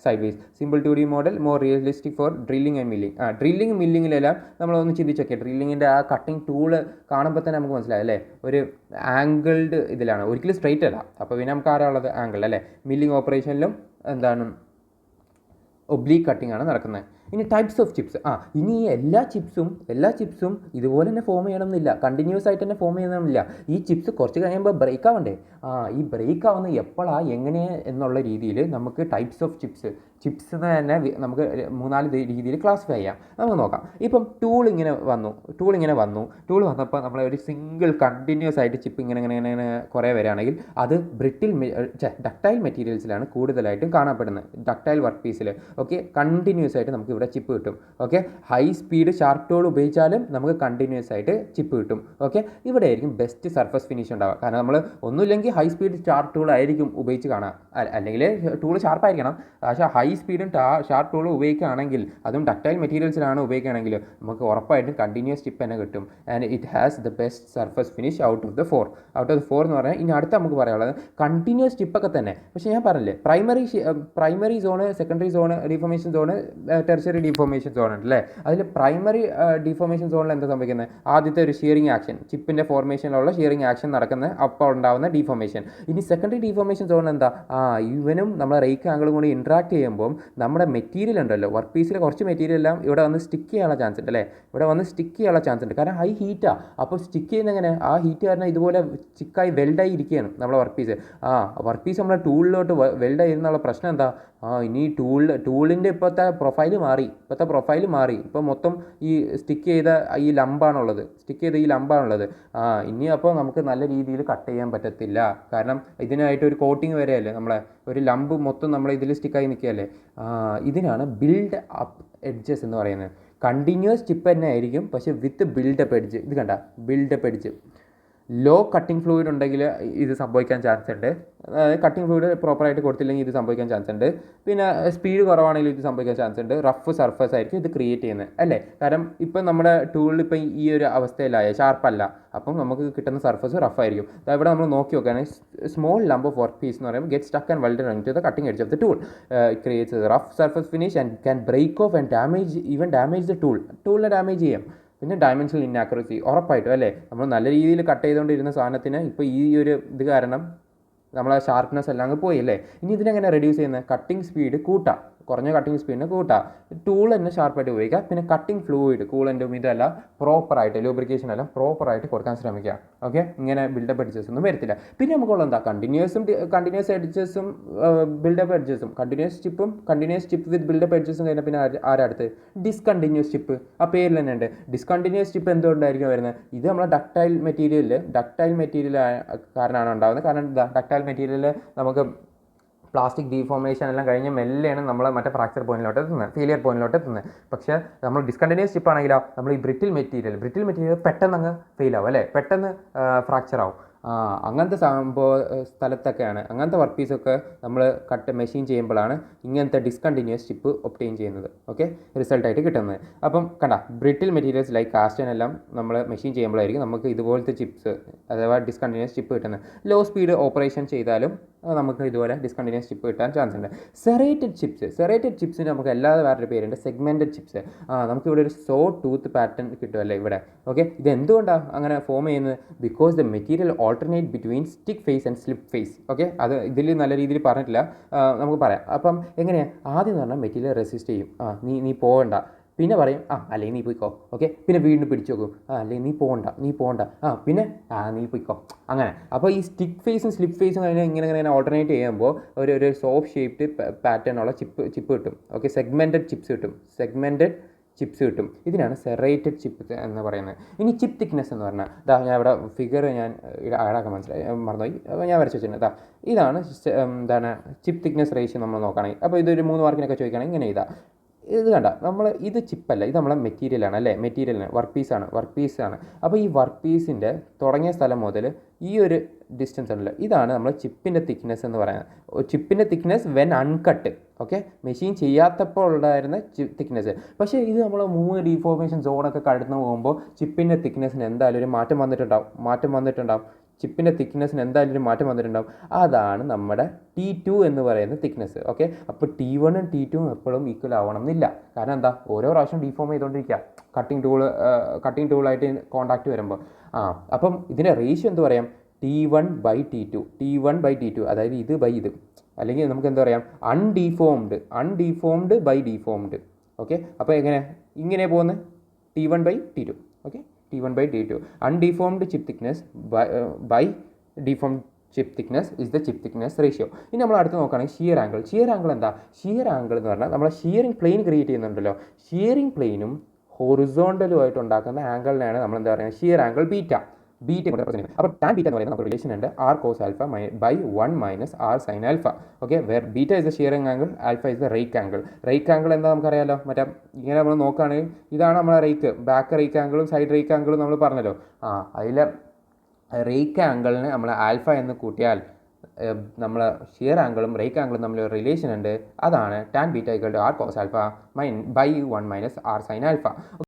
A: sideways. Simple 2D model, more realistic for drilling and milling. മില്ലിങ്ങിലെല്ലാം നമ്മളൊന്ന് ചിന്തിച്ചൊക്കെ, ഡ്രില്ലിങ്ങിൻ്റെ ആ കട്ടിങ് ടൂള് കാണുമ്പോൾ തന്നെ നമുക്ക് മനസ്സിലായി അല്ലേ, ഒരു ആംഗിൾഡ് ഇതിലാണ്, ഒരിക്കലും സ്ട്രെയിറ്റ് അല്ല. അപ്പോൾ പിന്നെ നമുക്ക് ആരാളുള്ളത്? ആംഗിൾ അല്ലേ. മില്ലിംഗ് ഓപ്പറേഷനിലും എന്താണ് ഒബ്ലീക്ക് കട്ടിംഗ് ആണ് നടക്കുന്നത്. ഇനി ടൈപ്സ് ഓഫ് ചിപ്സ്. ഇനി എല്ലാ ചിപ്സും ഇതുപോലെ തന്നെ ഫോം ചെയ്യണമെന്നില്ല, കണ്ടിന്യൂസ് ആയിട്ട് തന്നെ ഫോം ചെയ്യണമെന്നില്ല. ഈ ചിപ്സ് കുറച്ച് കഴിയുമ്പോൾ ബ്രേക്ക് ആവണ്ടേ. ഈ ബ്രേക്ക് ആവുന്ന എപ്പോഴാണ്, എങ്ങനെ എന്നുള്ള രീതിയിൽ നമുക്ക് ടൈപ്സ് ഓഫ് ചിപ്സ് എന്ന് തന്നെ നമുക്ക് 3-4 രീതിയിൽ ക്ലാസിഫൈ ചെയ്യാം. നമുക്ക് നോക്കാം. ഇപ്പം ടൂൾ വന്നപ്പോൾ നമ്മൾ ഒരു സിംഗിൾ കണ്ടിന്യൂസ് ആയിട്ട് ചിപ്പ് ഇങ്ങനെ കുറേ വരികയാണെങ്കിൽ അത് ഡക്റ്റൈൽ മെറ്റീരിയൽസിലാണ് കൂടുതലായിട്ടും കാണപ്പെടുന്നത്. ഡക്റ്റൈൽ വർക്ക് പീസിൽ ഓക്കെ കണ്ടിന്യൂസ് ആയിട്ട് നമുക്ക് ഇവിടെ ചിപ്പ് കിട്ടും. Okay high speed sharp tool ഉപയോഗിച്ചാലും നമുക്ക് കണ്ടിന്യൂസ് ആയിട്ട് ചിപ്പ് കിട്ടും. ഓക്കെ ഇവിടെ ആയിരിക്കും ബെസ്റ്റ് സർഫസ് ഫിനിഷ് ഉണ്ടാവുക. കാരണം നമ്മൾ ഒന്നുമില്ലെങ്കിൽ ഹൈ സ്പീഡ് ഷാർപ്പ് ടൂൾ ആയിരിക്കും ഉപയോഗിച്ച് കാണാം, അല്ലെങ്കിൽ ടൂൾ ഷാർപ്പായിരിക്കണം. പക്ഷേ ഹൈ സ്പീഡും ഷാർപ്പ് ടൂൾ ഉപയോഗിക്കുകയാണെങ്കിൽ, അതും ഡക്റ്റൈൽ മെറ്റീരിയൽസിലാണ് ഉപയോഗിക്കുകയാണെങ്കിൽ നമുക്ക് ഉറപ്പായിട്ടും കണ്ടിന്യൂസ് ചിപ്പ് തന്നെ കിട്ടും. And it has the best surface finish out of the four എന്ന് പറഞ്ഞാൽ ഇനി അടുത്ത നമുക്ക് പറയാനുള്ളത് കണ്ടിന്യൂസ് ചിപ്പൊക്കെ തന്നെ. പക്ഷേ ഞാൻ പറഞ്ഞില്ലേ primary zone, secondary zone, deformation zone, tertiary deformation zone ഉണ്ട് അല്ലേ. അതിൽ പ്രൈമറി ഡിഫോർമേഷൻ സോണിൽ എന്താ സംഭവിക്കുന്നത്? ആദ്യത്തെ ഒരു ഷിയറിംഗ് ആക്ഷൻ, ചിപ്പിൻ്റെ ഫോർമേഷനിലുള്ള ഷിയറിംഗ് ആക്ഷൻ നടക്കുന്ന അപ്പോൾ ഉണ്ടാകുന്ന ഡിഫോർമേഷൻ. ഇനി സെക്കൻഡറി ഡിഫോർമേഷൻ സോൺ എന്താ? ഇവനും നമ്മുടെ റേക്ക് ആംഗിളും കൂടി ഇൻട്രാക്ട് ചെയ്യുമ്പോൾ നമ്മുടെ മെറ്റീരിയൽ ഉണ്ടല്ലോ, വർക്ക് പീസിലെ കുറച്ച് മെറ്റീരിയൽ എല്ലാം ഇവിടെ വന്ന് സ്റ്റിക്ക് ചെയ്യാനുള്ള ചാൻസ് ഉണ്ട് അല്ലേ. ഇവിടെ വന്ന് സ്റ്റിക്ക് ചെയ്യാനുള്ള ചാൻസ് ഉണ്ട്, കാരണം ഹൈ ഹീറ്റാണ്. അപ്പോൾ സ്റ്റിക്ക് ചെയ്യുന്ന എങ്ങനെ? ആ ഹീറ്റ് കാരണം ഇതുപോലെ സ്റ്റിക്കായി വെൽഡായി ഇരിക്കുകയാണ് നമ്മുടെ വർക്ക് പീസ്. വർക്ക് പീസ് നമ്മുടെ ടൂളിലോട്ട് വെൽഡായി ഇരുന്നുള്ള പ്രശ്നം എന്താ? ഇനി ടൂളിൻ്റെ ഇപ്പോഴത്തെ പ്രൊഫൈൽ മാറി. ഇപ്പോൾ മൊത്തം ഈ സ്റ്റിക്ക് ചെയ്ത ഈ ലംബാണുള്ളത്. ഇനി അപ്പോൾ നമുക്ക് നല്ല രീതിയിൽ കട്ട് ചെയ്യാൻ പറ്റത്തില്ല. കാരണം ഇതിനായിട്ട് ഒരു കോട്ടിങ് വരെയല്ലേ, നമ്മളെ ഒരു ലംബ് മൊത്തം നമ്മൾ ഇതിൽ സ്റ്റിക്കായി നിൽക്കുകയല്ലേ. ഇതിനാണ് ബിൽഡ് അപ്പ് എഡ്ജസ് എന്ന് പറയുന്നത്. കണ്ടിന്യൂസ് ചിപ്പ് തന്നെ ആയിരിക്കും, പക്ഷേ വിത്ത് ബിൽഡപ്പ് എഡ്ജ്. ഇത് കണ്ട, build up edge. Low cutting fluid ഉണ്ടെങ്കിൽ ഇത് സംഭവിക്കാൻ ചാൻസ് ഉണ്ട്. അതായത് കട്ടിംഗ് ഫ്ലൂയിഡ് പ്രോപ്പറായിട്ട് കൊടുത്തില്ലെങ്കിൽ ഇത് സംഭവിക്കാൻ ചാൻസ് ഉണ്ട്. പിന്നെ സ്പീഡ് കുറവാണെങ്കിലും ഇത് സംഭവിക്കാൻ ചാൻസ് ഉണ്ട്. റഫ് സർഫസ് ആയിരിക്കും ഇത് ക്രിയേറ്റ് ചെയ്യുന്നത് അല്ലേ. കാരണം ഇപ്പം നമ്മുടെ ടൂളിൽ ഇപ്പം ഈ ഒരു അവസ്ഥയിലായ ഷാർപ്പല്ല, അപ്പം നമുക്ക് കിട്ടുന്ന സർഫസ് റഫായിരിക്കും. ഇവിടെ നമ്മൾ നോക്കി നോക്കുകയാണെങ്കിൽ small lump of work piece എന്ന് പറയുമ്പോൾ get stuck and welded to the cutting edge of the tool. It creates rough surface finish and can break off and damage the ടൂളിനെ ഡാമേജ് ചെയ്യാം. പിന്നെ ഡയമെൻഷണൽ ഇന്നാക്യുറസി ഉറപ്പായിട്ടും അല്ലേ. നമ്മൾ നല്ല രീതിയിൽ കട്ട് ചെയ്തുകൊണ്ടിരുന്ന സാധനത്തിന് ഇപ്പോൾ ഈ ഒരു ഇത് കാരണം നമ്മളെ ഷാർപ്നെസ് എല്ലാം അങ്ങ് പോയി അല്ലേ. ഇനി ഇതിനെങ്ങനെ റെഡ്യൂസ് ചെയ്യുന്നത്? കട്ടിംഗ് സ്പീഡ് കൂട്ടാം, കുറഞ്ഞ കട്ടിംഗ് സ്പീഡിന് കൂട്ടാം, ടൂൾ തന്നെ ഷാർപ്പായിട്ട് ഉപയോഗിക്കുക. പിന്നെ കട്ടിംഗ് ഫ്ലൂയിഡ്, കൂളൻറ്റും ഇതെല്ലാം പ്രോപ്പറായിട്ട്, ലൂബ്രിക്കേഷൻ എല്ലാം പ്രോപ്പറായിട്ട് കൊടുക്കാൻ ശ്രമിക്കുക. ഓക്കെ, ഇങ്ങനെ ബിൽഡപ്പ് എഡ്ജസ് ഒന്നും വരത്തില്ല. പിന്നെ നമുക്കുള്ള എന്താ? കണ്ടിന്യൂസ് എഡ്ജസും ബിൽഡപ്പ് എഡ്ജസും. കണ്ടിന്യൂസ് ചിപ്പ് വിത്ത് ബിൽഡപ്പ് എഡ്ജസും കഴിഞ്ഞാൽ പിന്നെ ആരടുത്ത്? Discontinuous chip. ആ പേരിൽ തന്നെ ഉണ്ട്. ഡിസ്കണ്ടിന്യൂസ് ചിപ്പ് എന്തുകൊണ്ടായിരിക്കും വരുന്നത്? ഇത് നമ്മളെ ഡക്റ്റൈൽ മെറ്റീരിയൽ കാരണമാണ് ഉണ്ടാകുന്നത്. കാരണം എന്താ? ഡക്റ്റൈൽ മെറ്റീരിയൽ നമുക്ക് പ്ലാസ്റ്റിക് ഡീഫോർമേഷൻ എല്ലാം കഴിഞ്ഞ് മെല്ലെയാണ് നമ്മൾ മറ്റേ ഫ്രാക്ചർ പോയിന്റിലോട്ട് എത്തുന്നത്, ഫെയിലിയർ പോയിന്റിലോട്ട് എത്തുന്നത്. പക്ഷേ നമ്മൾ ഡിസ്കണ്ടിന്യൂസ് ചിപ്പ് ആണെങ്കിലോ നമ്മൾ ഈ ബ്രിറ്റിൽ മെറ്റീരിയൽ പെട്ടെന്ന് അങ്ങ് ഫെയിൽ ആവും അല്ലേ, പെട്ടെന്ന് ഫ്രാക്ചർ ആവും. അങ്ങനത്തെ സ്ഥലത്തൊക്കെയാണ്, അങ്ങനത്തെ വർക്ക് പീസൊക്കെ നമ്മൾ മെഷീൻ ചെയ്യുമ്പോഴാണ് ഇങ്ങനത്തെ ഡിസ്കണ്ടിന്യൂസ് ചിപ്പ് ഒബ്റ്റെയിൻ ചെയ്യുന്നത്. ഓക്കെ, റിസൾട്ടായിട്ട് കിട്ടുന്നത്. അപ്പം കണ്ട, ബ്രിറ്റിൽ മെറ്റീരിയൽസ് ലൈക്ക് കാസ്റ്റനെല്ലാം നമ്മൾ മെഷീൻ ചെയ്യുമ്പോഴായിരിക്കും നമുക്ക് ഇതുപോലത്തെ ചിപ്സ് അഥവാ ഡിസ്കണ്ടിന്യൂസ് ചിപ്പ് കിട്ടുന്നത്. ലോ സ്പീഡ് ഓപ്പറേഷൻ ചെയ്താലും നമുക്ക് ഇതുപോലെ ഡിസ്കണ്ടിന്യൂസ് ചിപ്പ് കിട്ടാൻ ചാൻസ് ഉണ്ട്. സെറേറ്റഡ് ചിപ്സിന് നമുക്ക് അല്ലാതെ വേറൊരു പേരുണ്ട്, സെഗ്മെൻറ്റഡ് ചിപ്സ്. നമുക്കിവിടെ ഒരു സോ ടൂത്ത് പാറ്റേൺ കിട്ടുമല്ലേ ഇവിടെ. ഓക്കെ, ഇത് എന്തുകൊണ്ടാണ് അങ്ങനെ ഫോം ചെയ്യുന്നത്? Because the material alternate between stick phase and slip phase. Okay, അത് ഇതിൽ നല്ല രീതിയിൽ പറഞ്ഞിട്ടില്ല, നമുക്ക് പറയാം. അപ്പം എങ്ങനെയാണ്? ആദ്യം എന്ന് പറഞ്ഞാൽ മെറ്റീരിയൽ റെസിസ്റ്റ് ചെയ്യും. നീ പോകണ്ട. പിന്നെ പറയും അല്ലെങ്കിൽ നീ പോയിക്കോ. ഓക്കെ, പിന്നെ വീണ്ടും പിടിച്ചു നോക്കും. അല്ലെങ്കിൽ നീ പോകണ്ട. പിന്നെ നീ പോയിക്കോ. അങ്ങനെ. അപ്പോൾ ഈ സ്റ്റിക്ക് ഫേസും സ്ലിപ്പ് ഫേസും ഇങ്ങനെ ഓൾട്ടർനേറ്റ് ചെയ്യുമ്പോൾ ഒരു സോഫ്റ്റ് ഷേപ്ഡ് പാറ്റേൺ ഉള്ള ചിപ്പ് കിട്ടും. ഓക്കെ, സെഗ്മെൻറ്റഡ് ചിപ്സ് കിട്ടും. ഇതിനാണ് സെറേറ്റഡ് ചിപ്പ് എന്ന് പറയുന്നത്. ഇനി ചിപ്പ് തിക്നെസ് എന്ന് പറഞ്ഞാൽ ഞാൻ ഇവിടെ ഫിഗർ ആടാക്കാൻ മറന്നുപോയി, അപ്പോൾ ഞാൻ വരച്ച് വെച്ചിട്ടുണ്ട്. ഇതാണ് ചിപ്പ് തിക്നെസ് റേഷ്യോ നമ്മൾ നോക്കുകയാണെങ്കിൽ. അപ്പോൾ ഇതൊരു 3 മാർക്കിനൊക്കെ ചോദിക്കുകയാണെങ്കിൽ ഇങ്ങനെ ഇത് കണ്ട, ഇത് ചിപ്പല്ല, ഇത് നമ്മളെ മെറ്റീരിയലാണ് അല്ലേ, വർക്ക് പീസാണ്. അപ്പോൾ ഈ വർക്ക് പീസിൻ്റെ തുടങ്ങിയ സ്ഥലം മുതൽ ഈ ഒരു ഡിസ്റ്റൻസ് ഉണ്ടല്ലോ, ഇതാണ് നമ്മൾ ചിപ്പിൻ്റെ തിക്നെസ് എന്ന് പറയുന്നത്. ചിപ്പിൻ്റെ thickness when uncut. Okay, machine ചെയ്യാത്തപ്പോൾ ഉണ്ടായിരുന്ന തിക്നെസ്. പക്ഷേ ഇത് നമ്മൾ 3 ഡീഫോർമേഷൻ സോണൊക്കെ കടന്നു പോകുമ്പോൾ ചിപ്പിൻ്റെ തിക്നെസ്സിന് എന്തായാലും ഒരു മാറ്റം വന്നിട്ടുണ്ടാവും. ചിപ്പിൻ്റെ തിക്നെസ്സിന് എന്തായാലും ഒരു മാറ്റം വന്നിട്ടുണ്ടാവും. അതാണ് നമ്മുടെ T2 എന്ന് പറയുന്ന തിക്നെസ്. ഓക്കെ, അപ്പോൾ T1ഉം T2ഉം എപ്പോഴും ഈക്വൽ ആവണം എന്നില്ല. കാരണം എന്താ? ഓരോ പ്രാവശ്യം ഡീഫോം ചെയ്തുകൊണ്ടിരിക്കുക കട്ടിംഗ് ടൂളായിട്ട് കോൺടാക്റ്റ് വരുമ്പോൾ. അപ്പം ഇതിൻ്റെ റേഷ്യോ എന്ത് പറയാം? T1/T2, അതായത് ഇത് ബൈ ഇത്. അല്ലെങ്കിൽ നമുക്ക് എന്താ പറയാം? അൺഡീഫോംഡ് ബൈ ഡീഫോംഡ്. ഓക്കെ, അപ്പോൾ ഇങ്ങനെ പോകുന്നത് T1/T2. Okay, T1/T2 undeformed chip thickness by deformed chip thickness is the chip thickness ratio. ഇനി നമ്മൾ അടുത്ത് നോക്കുകയാണെങ്കിൽ ഷിയർ ആംഗിൾ. ഷിയർ ആംഗിൾ എന്താ? ഷിയർ ആംഗിൾ എന്ന് പറഞ്ഞാൽ നമ്മൾ ഷിയറിംഗ് പ്ലെയിൻ ക്രിയേറ്റ് ചെയ്യുന്നുണ്ടല്ലോ, ഷിയറിംഗ് പ്ലെയിനും ഹൊറിസോണ്ടലുമായിട്ട് ഉണ്ടാക്കുന്ന ആംഗിളിനെയാണ് നമ്മൾ എന്താ പറയുക, ഷിയർ ആംഗിൾ ബീറ്റ. ബീറ്റ കൊണ്ട് റെപ്രസെന്റ് ചെയ്യുന്നത്. അപ്പോൾ ടാൻ ബീറ്റ എന്ന് പറയുന്നത് നമുക്ക് റിലേഷൻ ഉണ്ട് R cos alpha by 1 minus R sine alpha. Okay, where beta is the shearing angle, alpha is the rake angle. Rake angle എന്താ നമുക്കറിയാലോ, മറ്റേ ഇങ്ങനെ നമ്മൾ നോക്കുകയാണെങ്കിൽ ഇതാണ് നമ്മളെ റേക്ക്, ബാക്ക് റേക്ക് ആംഗിളും സൈഡ് റേക്ക് ആംഗിളും നമ്മൾ പറഞ്ഞല്ലോ. അതിൽ റേക്ക് ആംഗിളിന് നമ്മൾ ആൽഫ എന്ന് കൂട്ടിയാൽ നമ്മൾ ഷിയർ ആംഗിളും റേക്ക് ആംഗിളും തമ്മിൽ ഒരു റിലേഷൻ ഉണ്ട്. അതാണ് tan beta equal to R cos alpha by 1 minus R sine alpha.